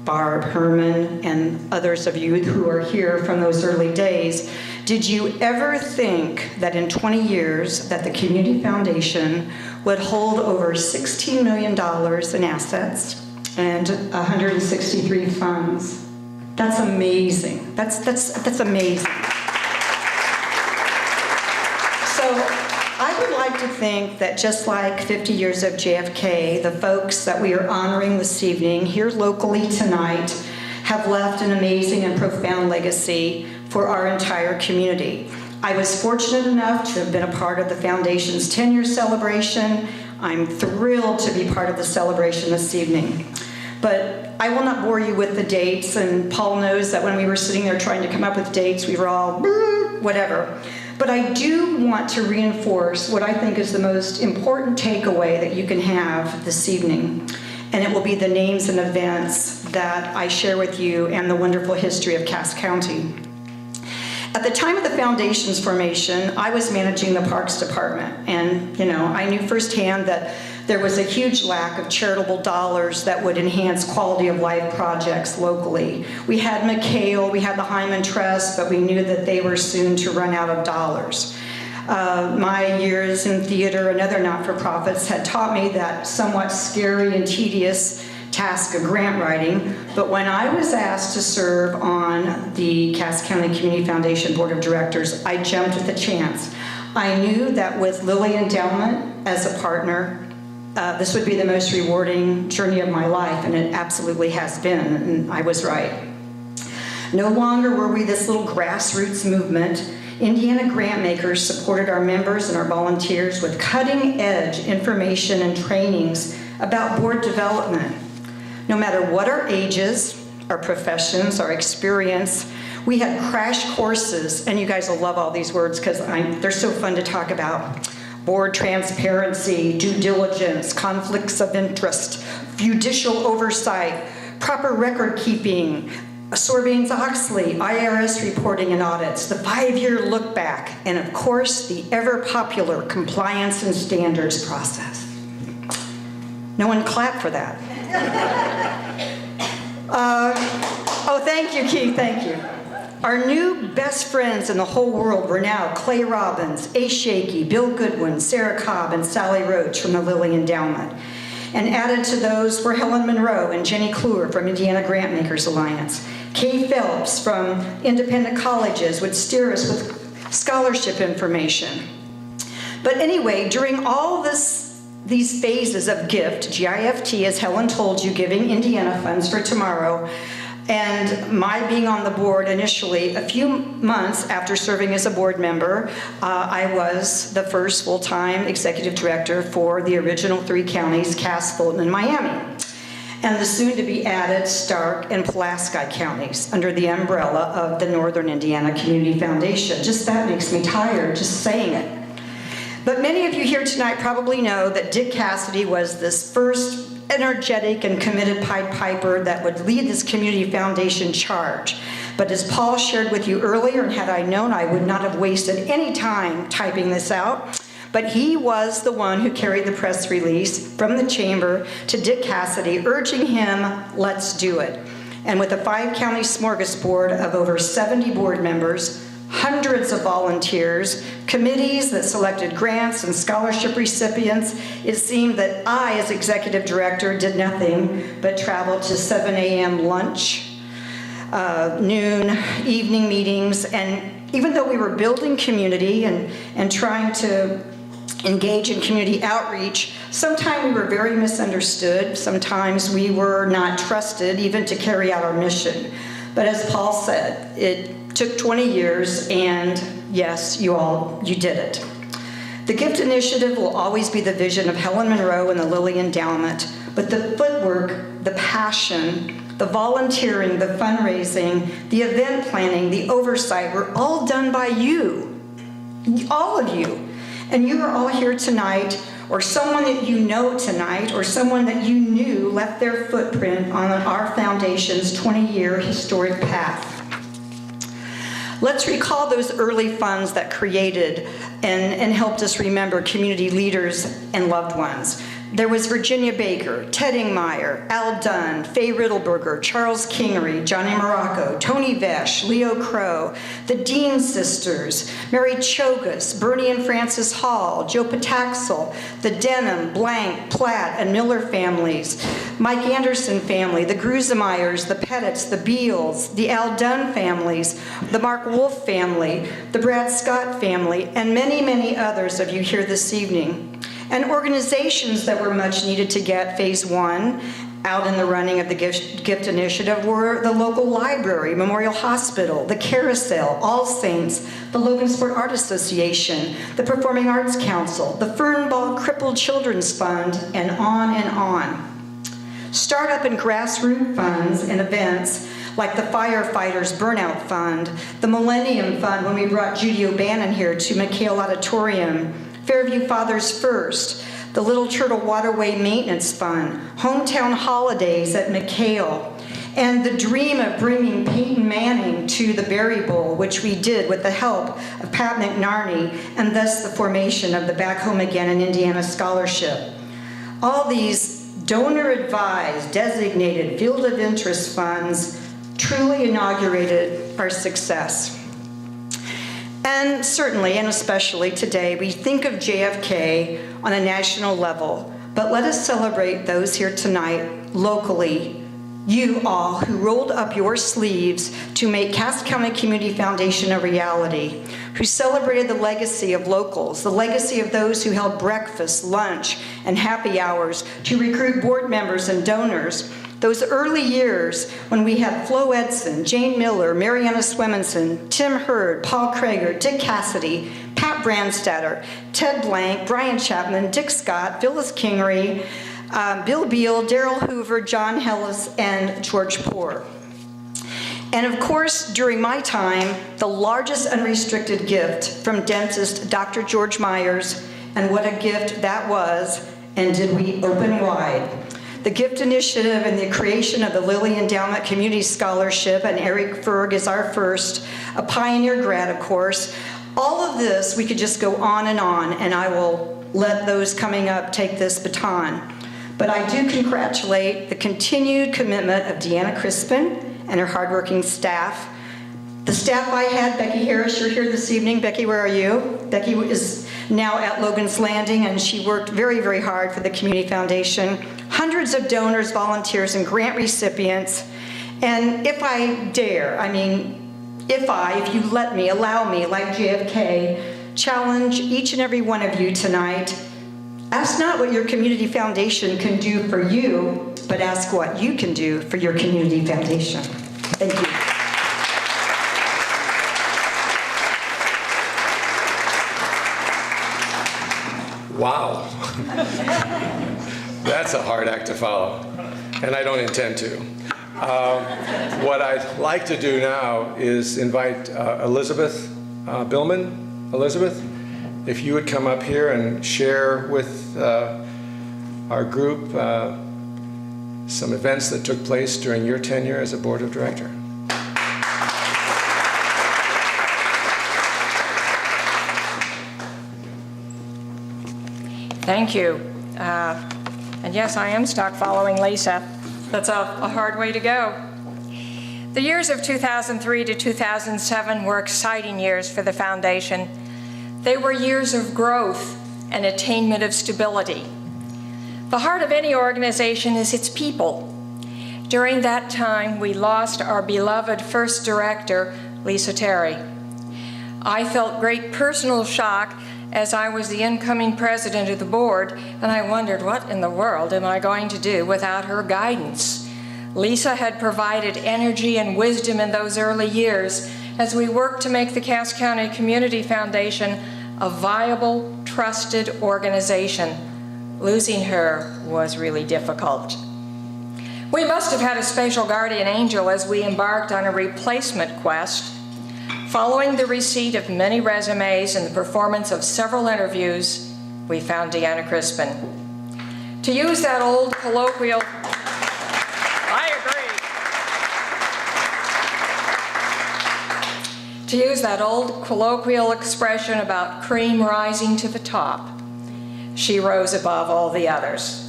Speaker 5: Barb Herman, and others of you who are here from those early days, did you ever think that in 20 years that the Community Foundation would hold over $16 million in assets and 163 funds? That's amazing. That's amazing. So I would like to think that just like 50 years of JFK, the folks that we are honoring this evening here locally tonight have left an amazing and profound legacy for our entire community. I was fortunate enough to have been a part of the Foundation's 10-year celebration. I'm thrilled to be part of the celebration this evening. But I will not bore you with the dates, and Paul knows that when we were sitting there trying to come up with dates, we were all whatever. But I do want to reinforce what I think is the most important takeaway that you can have this evening, and it will be the names and events that I share with you and the wonderful history of Cass County. At the time of the Foundation's formation, I was managing the Parks Department, and I knew firsthand that there was a huge lack of charitable dollars that would enhance quality of life projects locally. We had McHale, we had the Hyman Trust, but we knew that they were soon to run out of dollars. My years in theater and other not-for-profits had taught me that somewhat scary and tedious task of grant writing, but when I was asked to serve on the Cass County Community Foundation Board of Directors, I jumped at the chance. I knew that with Lilly Endowment as a partner, this would be the most rewarding journey of my life, and it absolutely has been, and I was right. No longer were we this little grassroots movement. Indiana grant makers supported our members and our volunteers with cutting-edge information and trainings about board development. No matter what our ages, our professions, our experience, we had crash courses, and you guys will love all these words because they're so fun to talk about. Board transparency, due diligence, conflicts of interest, judicial oversight, proper record keeping, Sarbanes-Oxley, IRS reporting and audits, the 5-year look back, and of course, the ever-popular compliance and standards process. No one clapped for that. Oh, thank you, Keith, thank you. Our new best friends in the whole world were now Clay Robbins, Ace Shaky, Bill Goodwin, Sarah Cobb, and Sally Roach from the Lilly Endowment. And added to those were Helen Monroe and Jenny Kluwer from Indiana Grantmakers Alliance. Kay Phelps from independent colleges would steer us with scholarship information. But anyway, during all these phases of GIFT, G-I-F-T, as Helen told you, Giving Indiana Funds for Tomorrow, and my being on the board initially, a few months after serving as a board member, I was the first full-time executive director for the original 3 counties, Cass, Fulton, and Miami, and the soon-to-be added Stark and Pulaski counties under the umbrella of the Northern Indiana Community Foundation. Just that makes me tired, just saying it. But many of you here tonight probably know that Dick Cassidy was this first energetic and committed Pied Piper that would lead this Community Foundation charge. But as Paul shared with you earlier, and had I known, I would not have wasted any time typing this out, but he was the one who carried the press release from the chamber to Dick Cassidy, urging him, let's do it. And with a 5-county smorgasbord of over 70 board members, hundreds of volunteers, committees that selected grants and scholarship recipients, it seemed that I, as executive director, did nothing but travel to 7 a.m. lunch, noon, evening meetings, and even though we were building community and trying to engage in community outreach, sometimes we were very misunderstood. Sometimes we were not trusted even to carry out our mission. But as Paul said, it took 20 years, and yes, you did it. The Gift Initiative will always be the vision of Helen Monroe and the Lilly Endowment, but the footwork, the passion, the volunteering, the fundraising, the event planning, the oversight were all done by you, all of you. And you are all here tonight, or someone that you know tonight, or someone that you knew left their footprint on our foundation's 20-year historic path. Let's recall those early funds that created and helped us remember community leaders and loved ones. There was Virginia Baker, Ted Ingmeyer, Al Dunn, Faye Riddleberger, Charles Kingery, Johnny Morocco, Tony Vesh, Leo Crow, the Dean sisters, Mary Chogus, Bernie and Frances Hall, Joe Pataxel, the Denham, Blank, Platt, and Miller families, Mike Anderson family, the Grusemeyers, the Pettits, the Beals, the Al Dunn families, the Mark Wolf family, the Brad Scott family, and many, many others of you here this evening. And organizations that were much needed to get Phase 1 out in the running of the Gift Initiative were the local library, Memorial Hospital, the Carousel, All Saints, the Logansport Art Association, the Performing Arts Council, the Fernball Crippled Children's Fund, and on and on. Startup and grassroots funds and events like the Firefighters Burnout Fund, the Millennium Fund when we brought Judy O'Bannon here to McHale Auditorium, Fairview Fathers First, the Little Turtle Waterway Maintenance Fund, Hometown Holidays at McHale, and the dream of bringing Peyton Manning to the Berry Bowl, which we did with the help of Pat McNarney, and thus the formation of the Back Home Again in Indiana Scholarship. All these donor-advised, designated field of interest funds truly inaugurated our success. And certainly, and especially today, we think of JFK on a national level, but let us celebrate those here tonight, locally, you all who rolled up your sleeves to make Cass County Community Foundation a reality, who celebrated the legacy of locals, the legacy of those who held breakfast, lunch, and happy hours to recruit board members and donors. Those early years when we had Flo Edson, Jane Miller, Mariana Swemenson, Tim Hurd, Paul Krager, Dick Cassidy, Pat Brandstatter, Ted Blank, Brian Chapman, Dick Scott, Phyllis Kingery, Bill Beal, Darrell Hoover, John Hellis, and George Poor. And of course, during my time, the largest unrestricted gift from dentist Dr. George Myers, and what a gift that was, and did we open wide. The Gift Initiative and the creation of the Lilly Endowment Community Scholarship, and Eric Ferg is our first, a pioneer grad, of course. All of this, we could just go on, and I will let those coming up take this baton. But I do congratulate the continued commitment of Deanna Crispin and her hardworking staff. The staff I had, Becky Harris, you're here this evening. Becky, where are you? Becky is now at Logan's Landing, and she worked very, very hard for the Community Foundation. Hundreds of donors, volunteers, and grant recipients. And if I dare, if you let me, allow me, like JFK, challenge each and every one of you tonight, ask not what your community foundation can do for you, but ask what you can do for your community foundation. Thank you.
Speaker 1: Wow. That's a hard act to follow, and I don't intend to. What I'd like to do now is invite Elizabeth Billman. Elizabeth, if you would come up here and share with our group some events that took place during your tenure as a board of director.
Speaker 6: Thank you. And yes, I am stuck following Lisa. That's a hard way to go. The years of 2003 to 2007 were exciting years for the foundation. They were years of growth and attainment of stability. The heart of any organization is its people. During that time, we lost our beloved first director, Lisa Terry. I felt great personal shock as I was the incoming president of the board, and I wondered, what in the world am I going to do without her guidance? Lisa had provided energy and wisdom in those early years as we worked to make the Cass County Community Foundation a viable, trusted organization. Losing her was really difficult. We must have had a special guardian angel as we embarked on a replacement quest. Following the receipt of many resumes and the performance of several interviews, we found Deanna Crispin. To use that old colloquial, I agree. To use that old colloquial expression about cream rising to the top, she rose above all the others.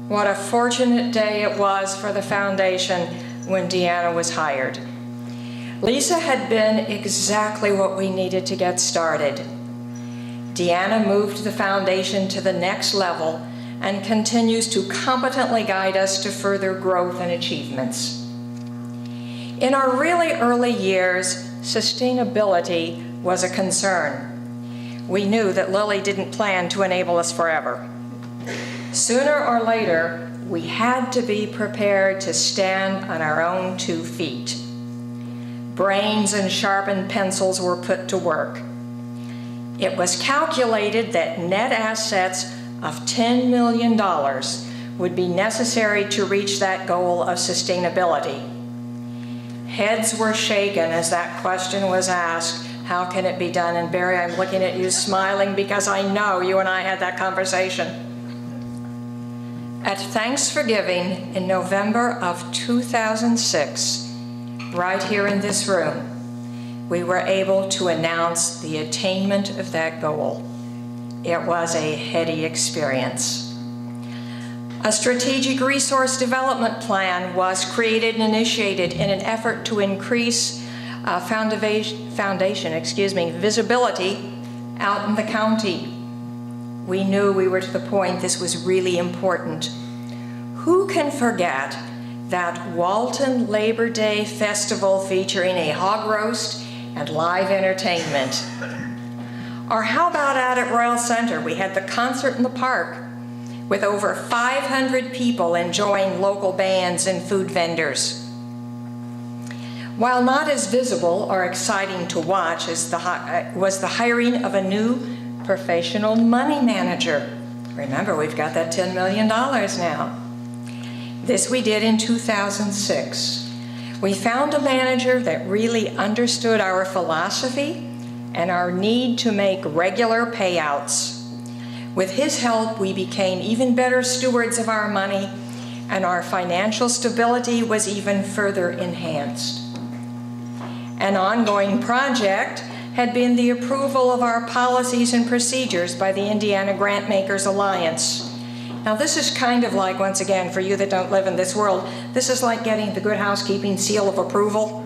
Speaker 6: What a fortunate day it was for the foundation when Deanna was hired. Lisa had been exactly what we needed to get started. Deanna moved the foundation to the next level and continues to competently guide us to further growth and achievements. In our really early years, sustainability was a concern. We knew that Lily didn't plan to enable us forever. Sooner or later, we had to be prepared to stand on our own 2 feet. Brains and sharpened pencils were put to work. It was calculated that net assets of $10 million would be necessary to reach that goal of sustainability. Heads were shaken as that question was asked, how can it be done? And Barry, I'm looking at you smiling because I know you and I had that conversation. At Thanks for Giving in November of 2006, right here in this room, we were able to announce the attainment of that goal. It was a heady experience. A strategic resource development plan was created and initiated in an effort to increase foundation visibility out in the county. We knew we were to the point this was really important. Who can forget that Walton Labor Day Festival featuring a hog roast and live entertainment? Or how about out at Royal Center, we had the concert in the park with over 500 people enjoying local bands and food vendors. While not as visible or exciting to watch was the hiring of a new professional money manager. Remember, we've got that $10 million now. This we did in 2006. We found a manager that really understood our philosophy and our need to make regular payouts. With his help, we became even better stewards of our money, and our financial stability was even further enhanced. An ongoing project had been the approval of our policies and procedures by the Indiana Grantmakers Alliance. Now this is kind of like, once again, for you that don't live in this world, this is like getting the Good Housekeeping seal of approval.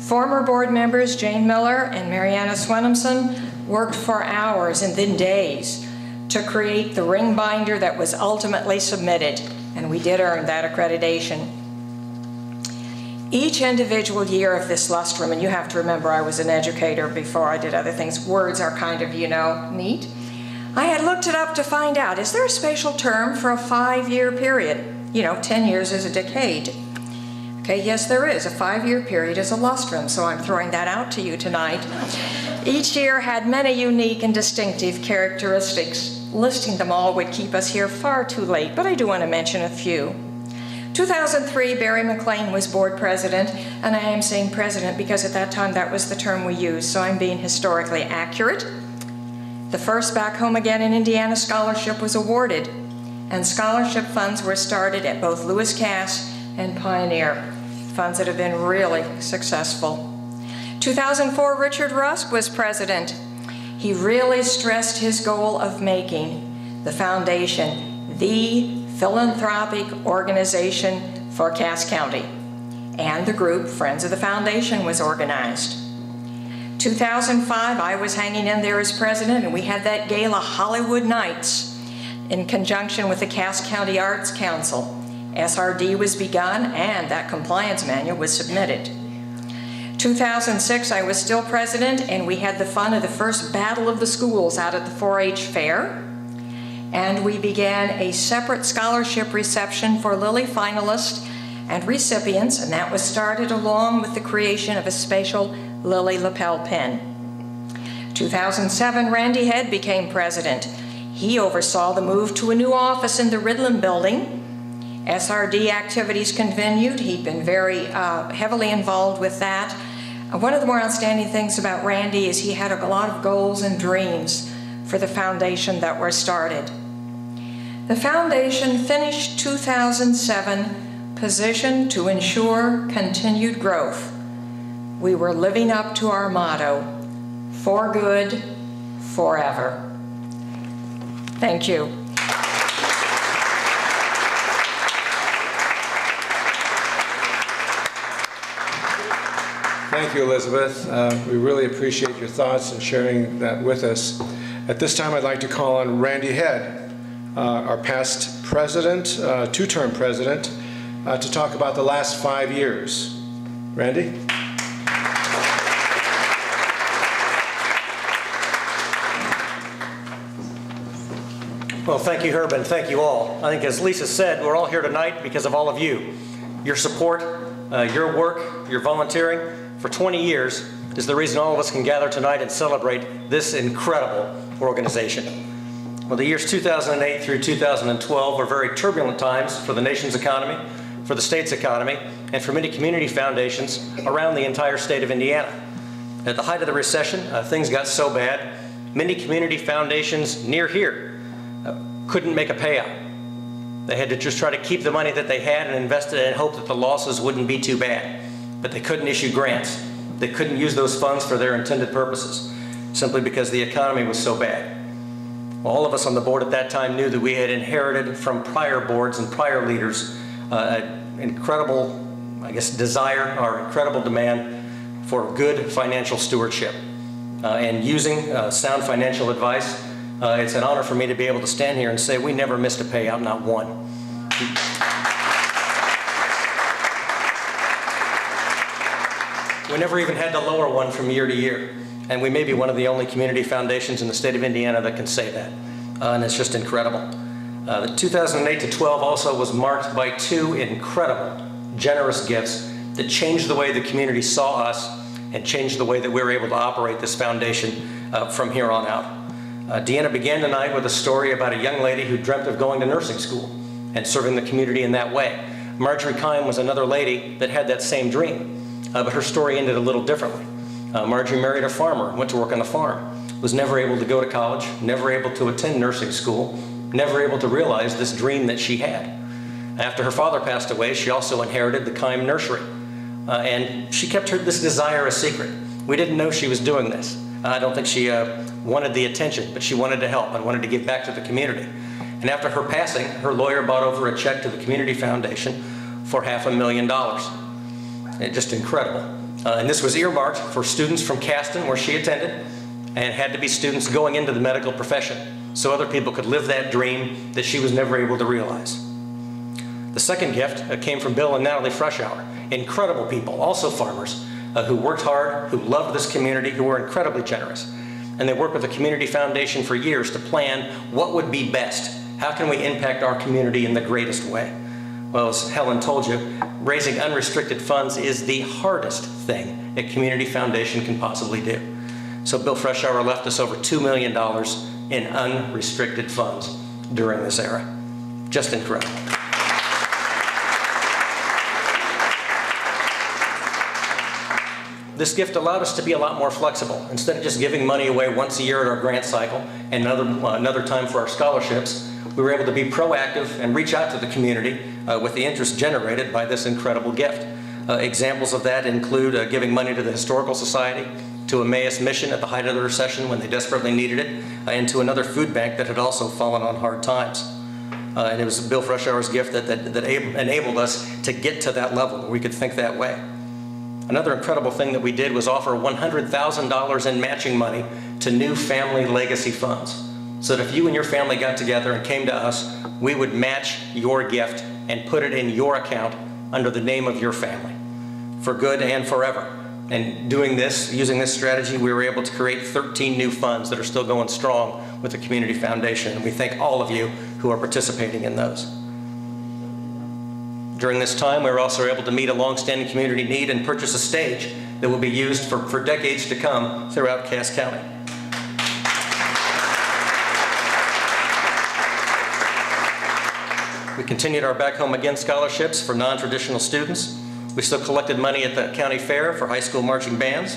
Speaker 6: Former board members Jane Miller and Mariana Swenemson worked for hours and then days to create the ring binder that was ultimately submitted, and we did earn that accreditation. Each individual year of this lustrum, and you have to remember I was an educator before I did other things, words are kind of, neat. I had looked it up to find out, is there a special term for a 5-year period? 10 years is a decade. Okay, yes there is. A 5-year period is a lustrum, so I'm throwing that out to you tonight. Each year had many unique and distinctive characteristics. Listing them all would keep us here far too late, but I do want to mention a few. 2003, Barry McLean was board president, and I am saying president because at that time that was the term we used, so I'm being historically accurate. The first Back Home Again in Indiana scholarship was awarded, and scholarship funds were started at both Lewis Cass and Pioneer, funds that have been really successful. 2004, Richard Rusk was president. He really stressed his goal of making the foundation the philanthropic organization for Cass County, and the group Friends of the Foundation was organized. 2005, I was hanging in there as president, and we had that gala Hollywood Nights in conjunction with the Cass County Arts Council. SRD was begun, and that compliance manual was submitted. 2006, I was still president, and we had the fun of the first Battle of the Schools out at the 4-H fair. And we began a separate scholarship reception for Lilly finalists and recipients, and that was started along with the creation of a special Lilly lapel pin. 2007, Randy Head became president. He oversaw the move to a new office in the Ridlin building. SRD activities continued. He'd been very heavily involved with that. One of the more outstanding things about Randy is he had a lot of goals and dreams for the foundation that were started. The foundation finished 2007 positioned to ensure continued growth. We were living up to our motto, for good, forever. Thank you.
Speaker 1: Thank you, Elizabeth. We really appreciate your thoughts and sharing that with us. At this time, I'd like to call on Randy Head, our past president, two-term president, to talk about the last 5 years. Randy?
Speaker 7: Well, thank you, Herb, and thank you all. I think as Lisa said, we're all here tonight because of all of you. Your support, your work, your volunteering for 20 years is the reason all of us can gather tonight and celebrate this incredible organization. Well, the years 2008 through 2012 were very turbulent times for the nation's economy, for the state's economy, and for many community foundations around the entire state of Indiana. At the height of the recession, things got so bad, many community foundations near here couldn't make a payout. They had to just try to keep the money that they had and invest it and hope that the losses wouldn't be too bad. But they couldn't issue grants. They couldn't use those funds for their intended purposes, simply because the economy was so bad. Well, all of us on the board at that time knew that we had inherited from prior boards and prior leaders an incredible, desire or incredible demand for good financial stewardship. And using sound financial advice, it's an honor for me to be able to stand here and say we never missed a payout, not one. We never even had to lower one from year to year. And we may be one of the only community foundations in the state of Indiana that can say that. And it's just incredible. The 2008 to 12 also was marked by two incredible, generous gifts that changed the way the community saw us and changed the way that we were able to operate this foundation from here on out. Deanna began tonight with a story about a young lady who dreamt of going to nursing school and serving the community in that way. Marjorie Kime was another lady that had that same dream, but her story ended a little differently. Marjorie married a farmer, went to work on the farm, was never able to go to college, never able to attend nursing school, never able to realize this dream that she had. After her father passed away, she also inherited the Kime nursery, and she kept this desire a secret. We didn't know she was doing this. I don't think she wanted the attention, but she wanted to help and wanted to give back to the community. And after her passing, her lawyer brought over a check to the Community Foundation for $500,000. Just incredible. And this was earmarked for students from Caston, where she attended, and had to be students going into the medical profession, so other people could live that dream that she was never able to realize. The second gift came from Bill and Natalie Freshour, incredible people, also farmers, who worked hard, who loved this community, who were incredibly generous. And they worked with the Community Foundation for years to plan what would be best. How can we impact our community in the greatest way? Well, as Helen told you, raising unrestricted funds is the hardest thing a community foundation can possibly do. So Bill Freshour left us over $2 million in unrestricted funds during this era. Just incredible. This gift allowed us to be a lot more flexible. Instead of just giving money away once a year at our grant cycle and another time for our scholarships, we were able to be proactive and reach out to the community with the interest generated by this incredible gift. Examples of that include giving money to the Historical Society, to Emmaus Mission at the height of the recession when they desperately needed it, and to another food bank that had also fallen on hard times. And it was Bill Freshour's gift that enabled us to get to that level where we could think that way. Another incredible thing that we did was offer $100,000 in matching money to new family legacy funds, so that if you and your family got together and came to us, we would match your gift and put it in your account under the name of your family, for good and forever. And using this strategy, we were able to create 13 new funds that are still going strong with the Community Foundation. And we thank all of you who are participating in those. During this time, we were also able to meet a longstanding community need and purchase a stage that will be used for decades to come throughout Cass County. We continued our Back Home Again scholarships for non-traditional students. We still collected money at the county fair for high school marching bands.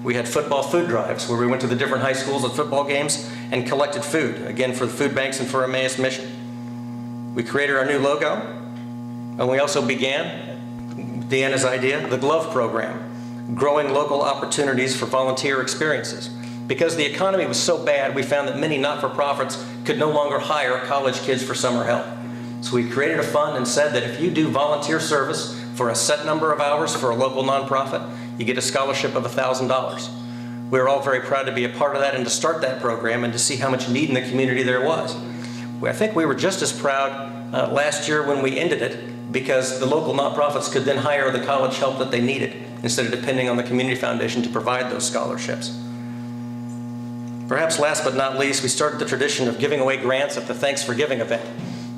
Speaker 7: We had football food drives where we went to the different high schools at football games and collected food, again for the food banks and for Emmaus Mission. We created our new logo, and we also began, Deanna's idea, the GLOVE program, growing local opportunities for volunteer experiences. Because the economy was so bad, we found that many not-for-profits could no longer hire college kids for summer help. So we created a fund and said that if you do volunteer service for a set number of hours for a local nonprofit, you get a scholarship of $1,000. We were all very proud to be a part of that and to start that program and to see how much need in the community there was. I think we were just as proud last year when we ended it, because the local nonprofits could then hire the college help that they needed instead of depending on the Community Foundation to provide those scholarships. Perhaps last but not least, we started the tradition of giving away grants at the Thanks for Giving event,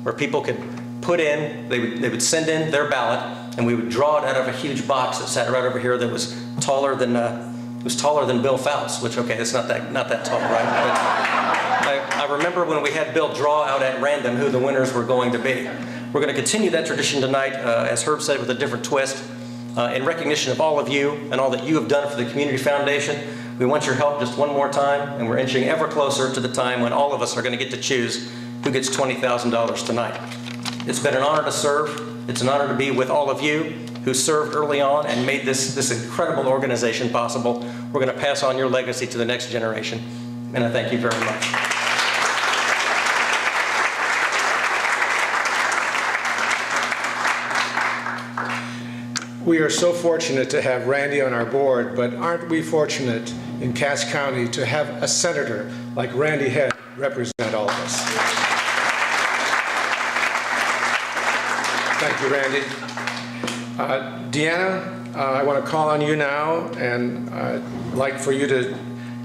Speaker 7: where people could put in, they would send in their ballot, and we would draw it out of a huge box that sat right over here that was taller than Bill Faust, which, okay, it's not that tall, right? But I remember when we had Bill draw out at random who the winners were going to be. We're going to continue that tradition tonight, as Herb said, with a different twist. In recognition of all of you and all that you have done for the Community Foundation, we want your help just one more time, and we're inching ever closer to the time when all of us are going to get to choose who gets $20,000 tonight. It's been an honor to serve. It's an honor to be with all of you who served early on and made this incredible organization possible. We're going to pass on your legacy to the next generation, and I thank you very much.
Speaker 1: We are so fortunate to have Randy on our board, but aren't we fortunate in Cass County to have a senator like Randy Head represent all of us? Thank you, Randy. Deanna, I want to call on you now, and I'd like for you to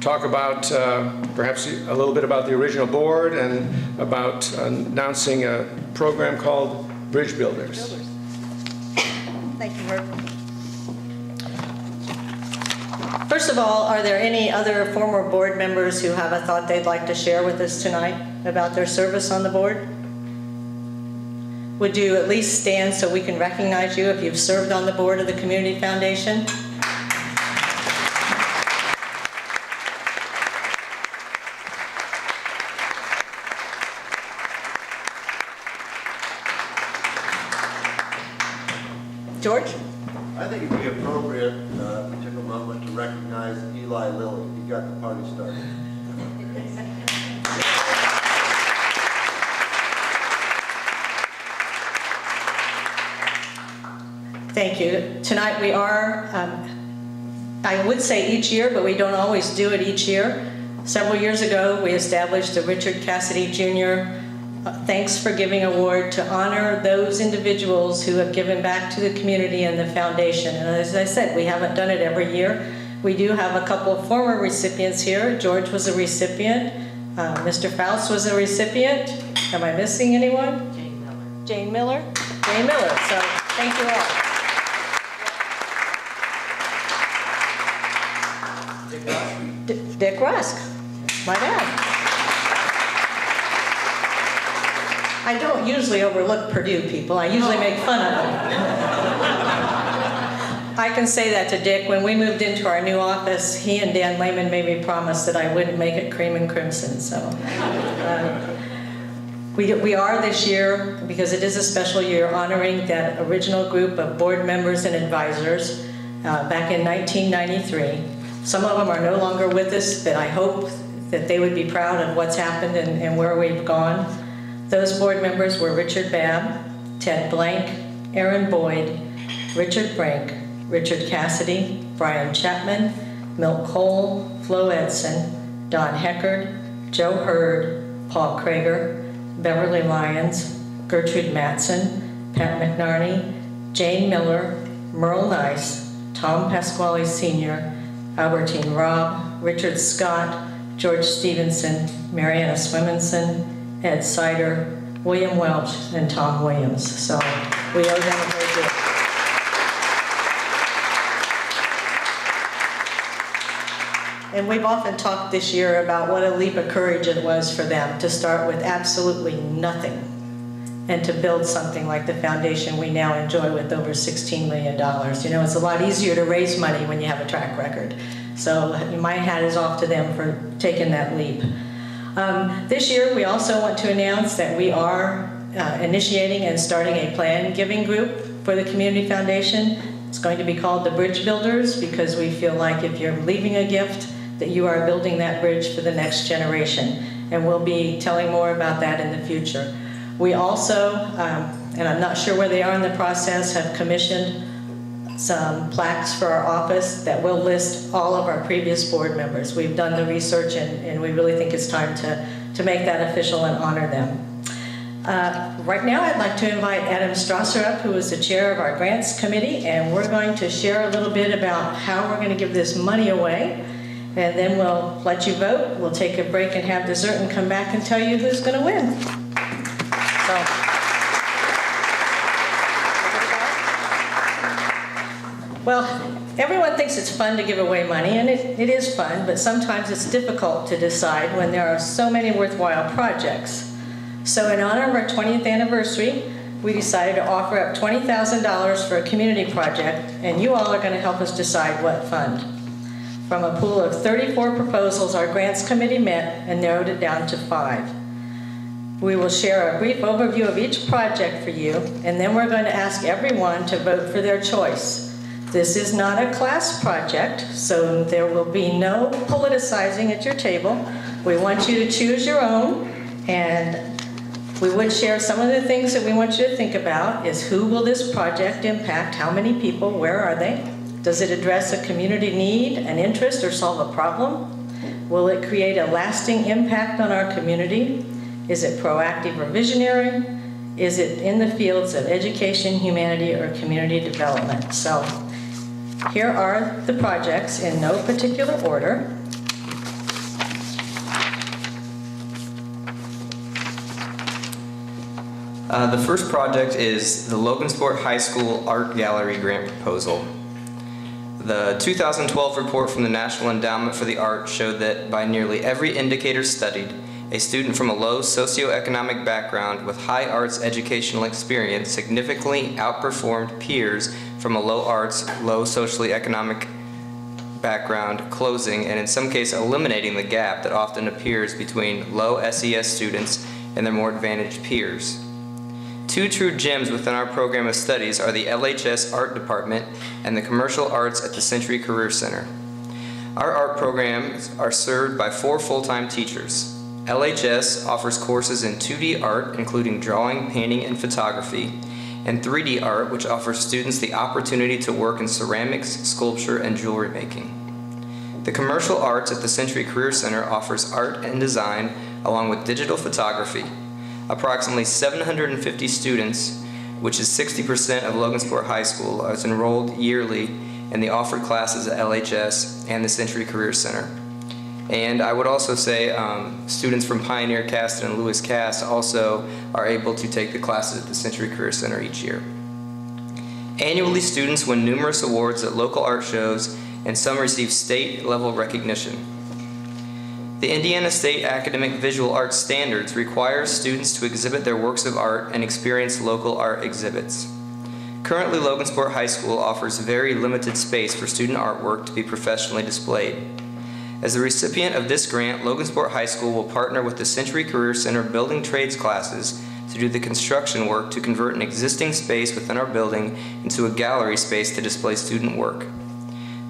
Speaker 1: talk about perhaps a little bit about the original board and about announcing a program called Bridge Builders.
Speaker 8: Thank you, Herb. First of all, are there any other former board members who have a thought they'd like to share with us tonight about their service on the board? Would you at least stand so we can recognize you if you've served on the board of the Community Foundation? George?
Speaker 9: I think it'd be appropriate if we took a moment to recognize Eli Lilly. He got the party started.
Speaker 8: Thank you. Tonight we are, I would say each year, but we don't always do it each year. Several years ago, we established the Richard Cassidy Jr. Thanks for Giving Award to honor those individuals who have given back to the community and the foundation. And as I said, we haven't done it every year. We do have a couple of former recipients here. George was a recipient. Mr. Faust was a recipient. Am I missing anyone? Jane Miller. Jane Miller? Jane Miller. So thank you all. Dick Rusk, my dad. I don't usually overlook Purdue people. I usually make fun of them. I can say that to Dick. When we moved into our new office, he and Dan Lehman made me promise that I wouldn't make it cream and crimson. So we are this year, because it is a special year, honoring that original group of board members and advisors back in 1993. Some of them are no longer with us, but I hope that they would be proud of what's happened and where we've gone. Those board members were Richard Babb, Ted Blank, Aaron Boyd, Richard Brink, Richard Cassidy, Brian Chapman, Milt Cole, Flo Edson, Don Heckard, Joe Hurd, Paul Krager, Beverly Lyons, Gertrude Matson, Pat McNarney, Jane Miller, Merle Nice, Tom Pasquale Sr., Albertine Robb, Richard Scott, George Stevenson, Mariana Swimminson, Ed Sider, William Welch, and Tom Williams. So we owe them a great deal. And we've often talked this year about what a leap of courage it was for them to start with absolutely nothing and to build something like the foundation we now enjoy with over $16 million. You know, it's a lot easier to raise money when you have a track record. So my hat is off to them for taking that leap. This year, we also want to announce that we are initiating and starting a plan giving group for the Community Foundation. It's going to be called the Bridge Builders because we feel like if you're leaving a gift, that you are building that bridge for the next generation. And we'll be telling more about that in the future. We also, and I'm not sure where they are in the process, have commissioned some plaques for our office that will list all of our previous board members. We've done the research and we really think it's time to make that official and honor them. Right now I'd like to invite Adam Strasser up, who is the chair of our grants committee, and we're going to share a little bit about how we're going to give this money away, and then we'll let you vote. We'll take a break and have dessert and come back and tell you who's going to win. Well, everyone thinks it's fun to give away money, and it is fun, but sometimes it's difficult to decide when there are so many worthwhile projects. So in honor of our 20th anniversary, we decided to offer up $20,000 for a community project, and you all are going to help us decide what fund. From a pool of 34 proposals, our grants committee met and narrowed it down to 5. We will share a brief overview of each project for you, and then we're going to ask everyone to vote for their choice. This is not a class project, so there will be no politicizing at your table. We want you to choose your own, and we would share some of the things that we want you to think about is who will this project impact, how many people, where are they? Does it address a community need, an interest, or solve a problem? Will it create a lasting impact on our community? Is it proactive or visionary? Is it in the fields of education, humanity, or community development? So here are the projects in no particular order.
Speaker 10: The first project is the Logansport High School Art Gallery Grant Proposal. The 2012 report from the National Endowment for the Arts showed that by nearly every indicator studied, a student from a low socioeconomic background with high arts educational experience significantly outperformed peers from a low arts, low socially economic background, closing and in some cases eliminating the gap that often appears between low SES students and their more advantaged peers. Two true gems within our program of studies are the LHS Art Department and the Commercial Arts at the Century Career Center. Our art programs are served by 4 full-time teachers. LHS offers courses in 2D art, including drawing, painting, and photography, and 3D art, which offers students the opportunity to work in ceramics, sculpture, and jewelry making. The Commercial Arts at the Century Career Center offers art and design, along with digital photography. Approximately 750 students, which is 60% of Logansport High School, are enrolled yearly in the offered classes at LHS and the Century Career Center. And I would also say students from Pioneer, Caston, and Lewis Cass also are able to take the classes at the Century Career Center each year. Annually, students win numerous awards at local art shows, and some receive state-level recognition. The Indiana State Academic Visual Arts Standards requires students to exhibit their works of art and experience local art exhibits. Currently, Logansport High School offers very limited space for student artwork to be professionally displayed. As the recipient of this grant, Logansport High School will partner with the Century Career Center building trades classes to do the construction work to convert an existing space within our building into a gallery space to display student work.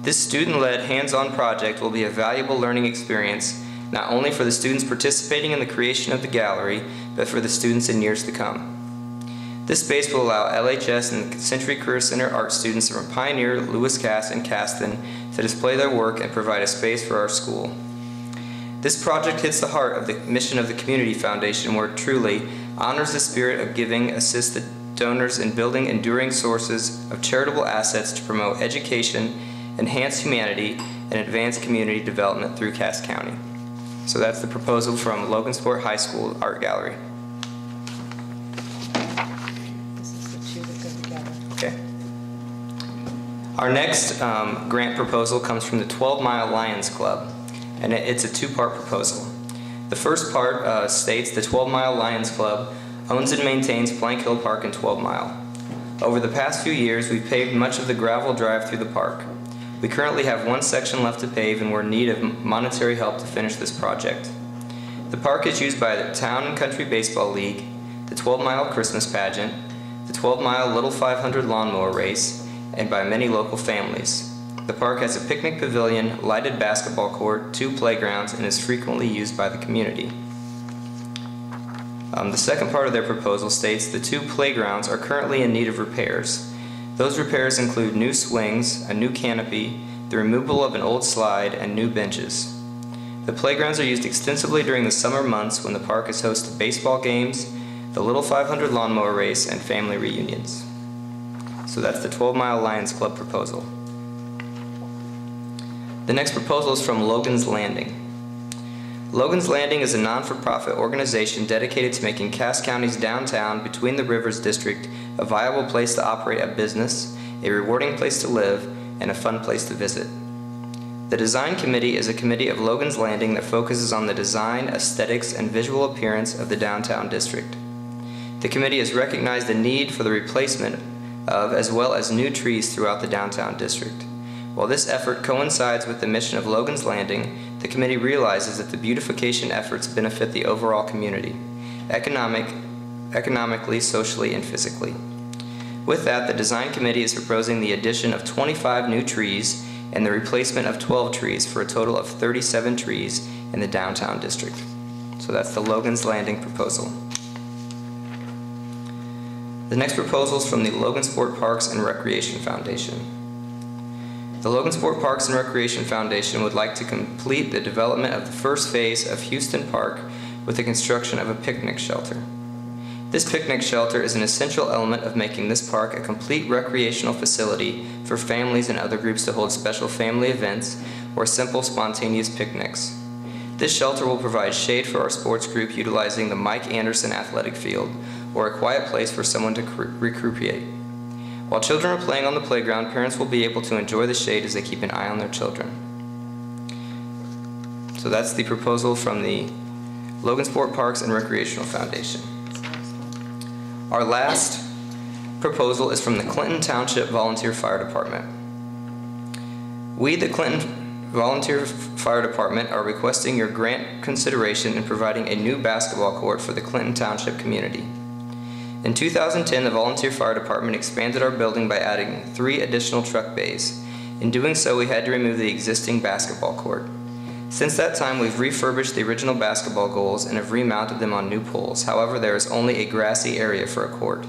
Speaker 10: This student-led hands-on project will be a valuable learning experience not only for the students participating in the creation of the gallery, but for the students in years to come. This space will allow LHS and the Century Career Center art students from Pioneer, Lewis Cass, and Caston to display their work and provide a space for our school. This project hits the heart of the mission of the Community Foundation, where it truly honors the spirit of giving assisted donors in building enduring sources of charitable assets to promote education, enhance humanity, and advance community development through Cass County. So that's the proposal from Logansport High School Art Gallery.
Speaker 6: This is the two that go together.
Speaker 10: Okay. Our next grant proposal comes from the 12 Mile Lions Club, and it's a two-part proposal. The first part states the 12 Mile Lions Club owns and maintains Plank Hill Park in 12 Mile. Over the past few years, we've paved much of the gravel drive through the park. We currently have one section left to pave, and we're in need of monetary help to finish this project. The park is used by the Town and Country Baseball League, the 12 Mile Christmas Pageant, the 12 Mile Little 500 Lawnmower Race, and by many local families. The park has a picnic pavilion, lighted basketball court, 2 playgrounds, and is frequently used by the community. The second part of their proposal states the 2 playgrounds are currently in need of repairs. Those repairs include new swings, a new canopy, the removal of an old slide, and new benches. The playgrounds are used extensively during the summer months when the park is host to baseball games, the Little 500 Lawnmower Race, and family reunions. So that's the 12 Mile Lions Club proposal. The next proposal is from Logan's Landing. Logan's Landing is a non-for-profit organization dedicated to making Cass County's downtown between the Rivers district a viable place to operate a business, a rewarding place to live, and a fun place to visit. The Design Committee is a committee of Logan's Landing that focuses on the design, aesthetics, and visual appearance of the downtown district. The committee has recognized the need for the replacement of as well as new trees throughout the downtown district. While this effort coincides with the mission of Logan's Landing, the committee realizes that the beautification efforts benefit the overall community, economically, socially, and physically. With that, the Design Committee is proposing the addition of 25 new trees and the replacement of 12 trees for a total of 37 trees in the downtown district. So that's the Logan's Landing proposal. The next proposal is from the Logansport Parks and Recreation Foundation. The Logansport Parks and Recreation Foundation would like to complete the development of the first phase of Houston Park with the construction of a picnic shelter. This picnic shelter is an essential element of making this park a complete recreational facility for families and other groups to hold special family events or simple spontaneous picnics. This shelter will provide shade for our sports group utilizing the Mike Anderson Athletic Field or a quiet place for someone to recuperate. While children are playing on the playground, parents will be able to enjoy the shade as they keep an eye on their children. So that's the proposal from the Logansport Parks and Recreational Foundation. Our last proposal is from the Clinton Township Volunteer Fire Department. We, the Clinton Volunteer Fire Department, are requesting your grant consideration in providing a new basketball court for the Clinton Township community. In 2010, the Volunteer Fire Department expanded our building by adding 3 additional truck bays. In doing so, we had to remove the existing basketball court. Since that time, we've refurbished the original basketball goals and have remounted them on new poles. However, there is only a grassy area for a court.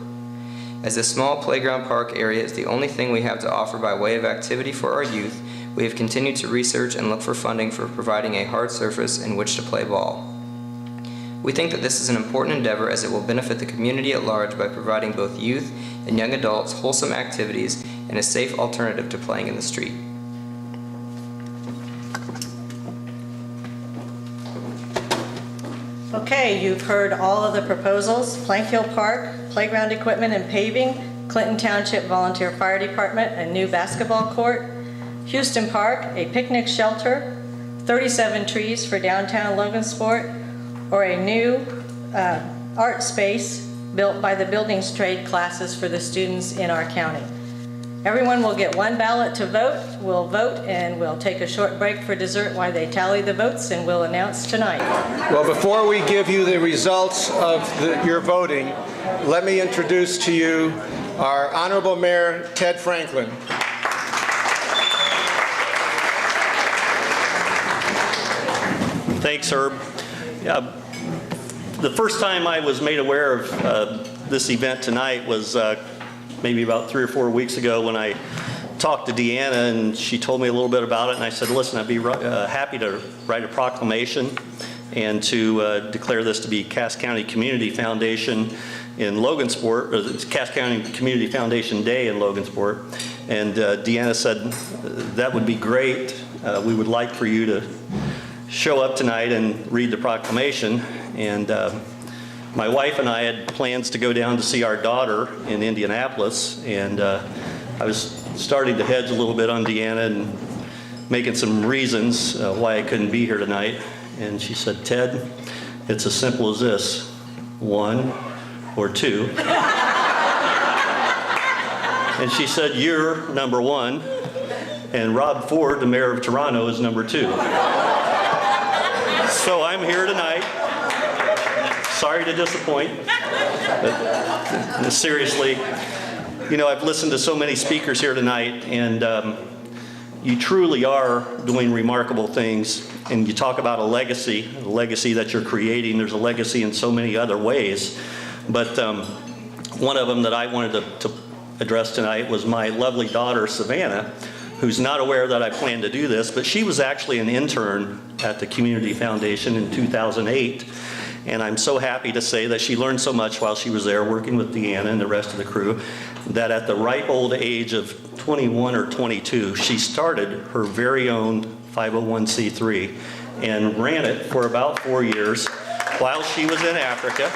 Speaker 10: As this small playground park area is the only thing we have to offer by way of activity for our youth, we have continued to research and look for funding for providing a hard surface in which to play ball. We think that this is an important endeavor as it will benefit the community at large by providing both youth and young adults wholesome activities and a safe alternative to playing in the street.
Speaker 8: Okay, you've heard all of the proposals. Plank Hill Park, playground equipment and paving, Clinton Township Volunteer Fire Department, a new basketball court, Houston Park, a picnic shelter, 37 trees for downtown Logansport, or a new art space built by the buildings trade classes for the students in our county. Everyone will get 1 ballot to vote. We'll vote and we'll take a short break for dessert while they tally the votes, and we'll announce tonight.
Speaker 1: Well, before we give you the results of your voting, let me introduce to you our Honorable Mayor, Ted Franklin.
Speaker 11: Thanks, Herb. Yeah, the first time I was made aware of this event tonight was maybe about 3 or 4 weeks ago when I talked to Deanna, and she told me a little bit about it, and I said, listen, I'd be happy to write a proclamation and to declare this to be Cass County Community Foundation. in Logansport, or the Cass County Community Foundation Day in Logansport. And Deanna said, that would be great. We would like for you to show up tonight and read the proclamation. And my wife and I had plans to go down to see our daughter in Indianapolis, and I was starting to hedge a little bit on Deanna and making some reasons why I couldn't be here tonight. And she said, Ted, it's as simple as this, 1 or 2. And she said, you're number 1, and Rob Ford, the mayor of Toronto, is number 2. So I'm here tonight. Sorry to disappoint. But seriously, you know, I've listened to so many speakers here tonight, and you truly are doing remarkable things. And you talk about a legacy that you're creating. There's a legacy in so many other ways. But one of them that I wanted to address tonight was my lovely daughter, Savannah, who's not aware that I plan to do this, but she was actually an intern at the Community Foundation in 2008. And I'm so happy to say that she learned so much while she was there working with Deanna and the rest of the crew, that at the ripe old age of 21 or 22, she started her very own 501c3 and ran it for about 4 years while she was in Africa.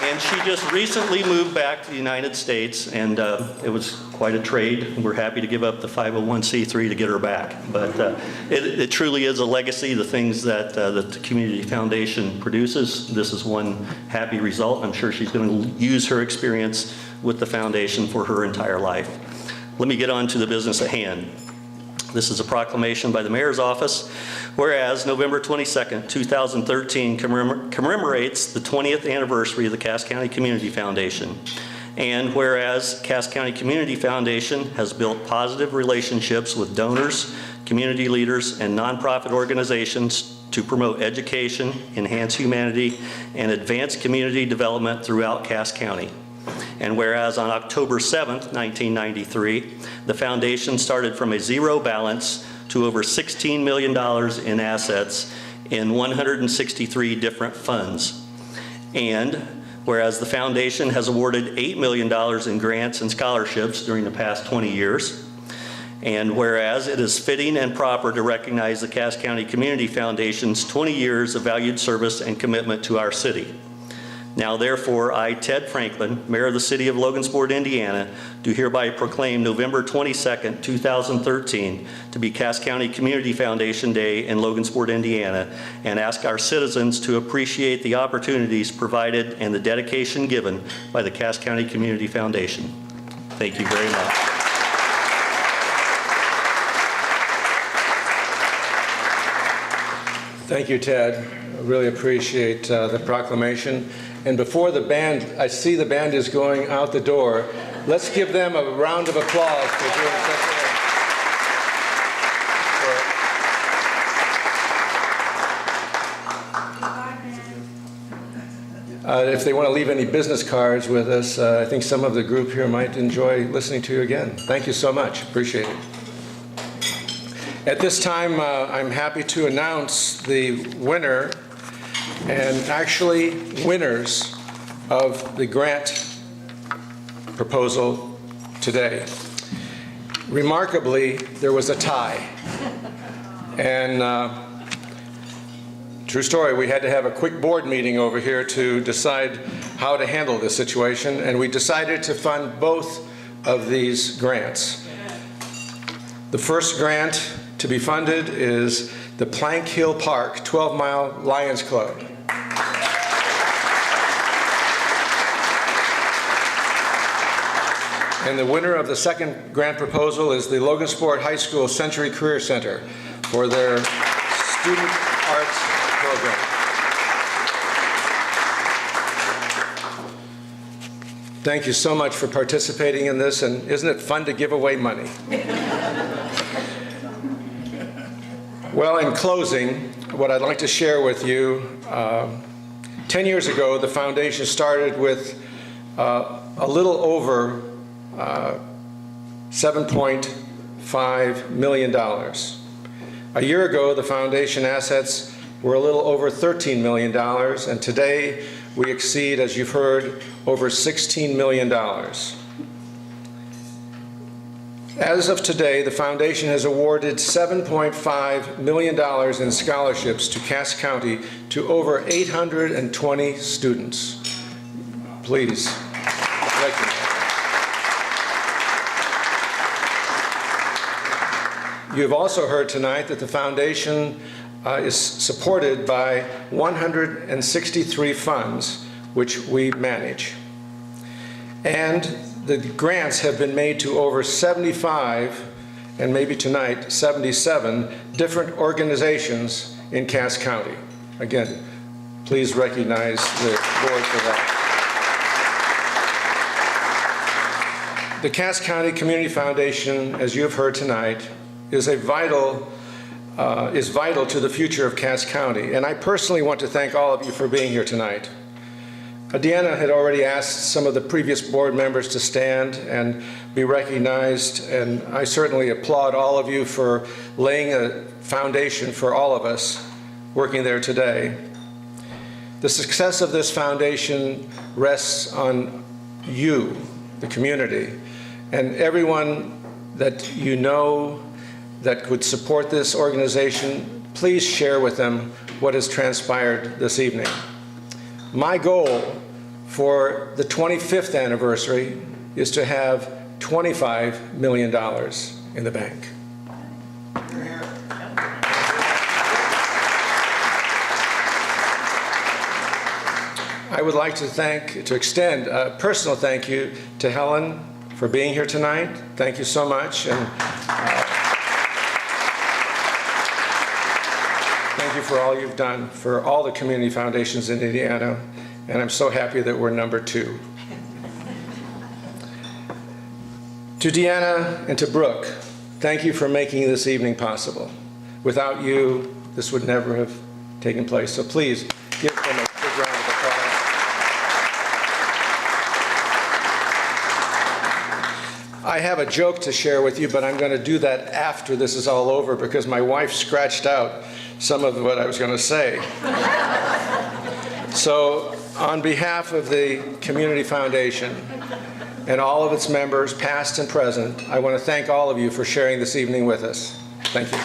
Speaker 11: And she just recently moved back to the United States, and it was quite a trade. We're happy to give up the 501c3 to get her back. But it truly is a legacy, the things that the Community Foundation produces. This is one happy result. I'm sure she's going to use her experience with the foundation for her entire life. Let me get on to the business at hand. This is a proclamation by the Mayor's Office, whereas November 22nd, 2013 commemorates the 20th anniversary of the Cass County Community Foundation. And whereas Cass County Community Foundation has built positive relationships with donors, community leaders, and nonprofit organizations to promote education, enhance humanity, and advance community development throughout Cass County. And whereas on October 7th, 1993, the foundation started from a zero balance to over $16 million in assets in 163 different funds. And whereas the foundation has awarded $8 million in grants and scholarships during the past 20 years. And whereas it is fitting and proper to recognize the Cass County Community Foundation's 20 years of valued service and commitment to our city. Now therefore, I, Ted Franklin, Mayor of the City of Logansport, Indiana, do hereby proclaim November 22nd, 2013 to be Cass County Community Foundation Day in Logansport, Indiana, and ask our citizens to appreciate the opportunities provided and the dedication given by the Cass County Community Foundation. Thank you very much.
Speaker 1: Thank you, Ted. I really appreciate the proclamation. And before the band, I see the band is going out the door. Let's give them a round of applause for doing such if they want to leave any business cards with us, I think some of the group here might enjoy listening to you again. Thank you so much. Appreciate it. At this time, I'm happy to announce the winner, and actually winners, of the grant proposal today. Remarkably, there was a tie. And true story, we had to have a quick board meeting over here to decide how to handle this situation, and we decided to fund both of these grants. The first grant to be funded is the Plank Hill Park 12-Mile Lions Club. And the winner of the second grant proposal is the Logansport High School Century Career Center for their student arts program. Thank you so much for participating in this, and isn't it fun to give away money? Well, in closing, what I'd like to share with you, 10 years ago, the foundation started with a little over $7.5 million. A year ago, the foundation assets were a little over $13 million, and today we exceed, as you've heard, over $16 million. As of today, the foundation has awarded $7.5 million in scholarships to Cass County to over 820 students. Please. Thank you. You've also heard tonight that the foundation is supported by 163 funds, which we manage. And the grants have been made to over 75, and maybe tonight, 77 different organizations in Cass County. Again, please recognize the board for that. The Cass County Community Foundation, as you have heard tonight, is vital to the future of Cass County. And I personally want to thank all of you for being here tonight. Deanna had already asked some of the previous board members to stand and be recognized, and I certainly applaud all of you for laying a foundation for all of us working there today. The success of this foundation rests on you, the community, and everyone that you know that could support this organization. Please share with them what has transpired this evening. My goal for the 25th anniversary is to have $25 million in the bank. I would like to extend a personal thank you to Helen for being here tonight. Thank you so much. And thank you for all you've done for all the community foundations in Indiana. And I'm so happy that we're number 2. To Deanna and to Brooke, thank you for making this evening possible. Without you, this would never have taken place. So please give them a big round of applause. I have a joke to share with you, but I'm going to do that after this is all over because my wife scratched out some of what I was going to say. So, on behalf of the Community Foundation and all of its members, past and present, I want to thank all of you for sharing this evening with us. Thank you.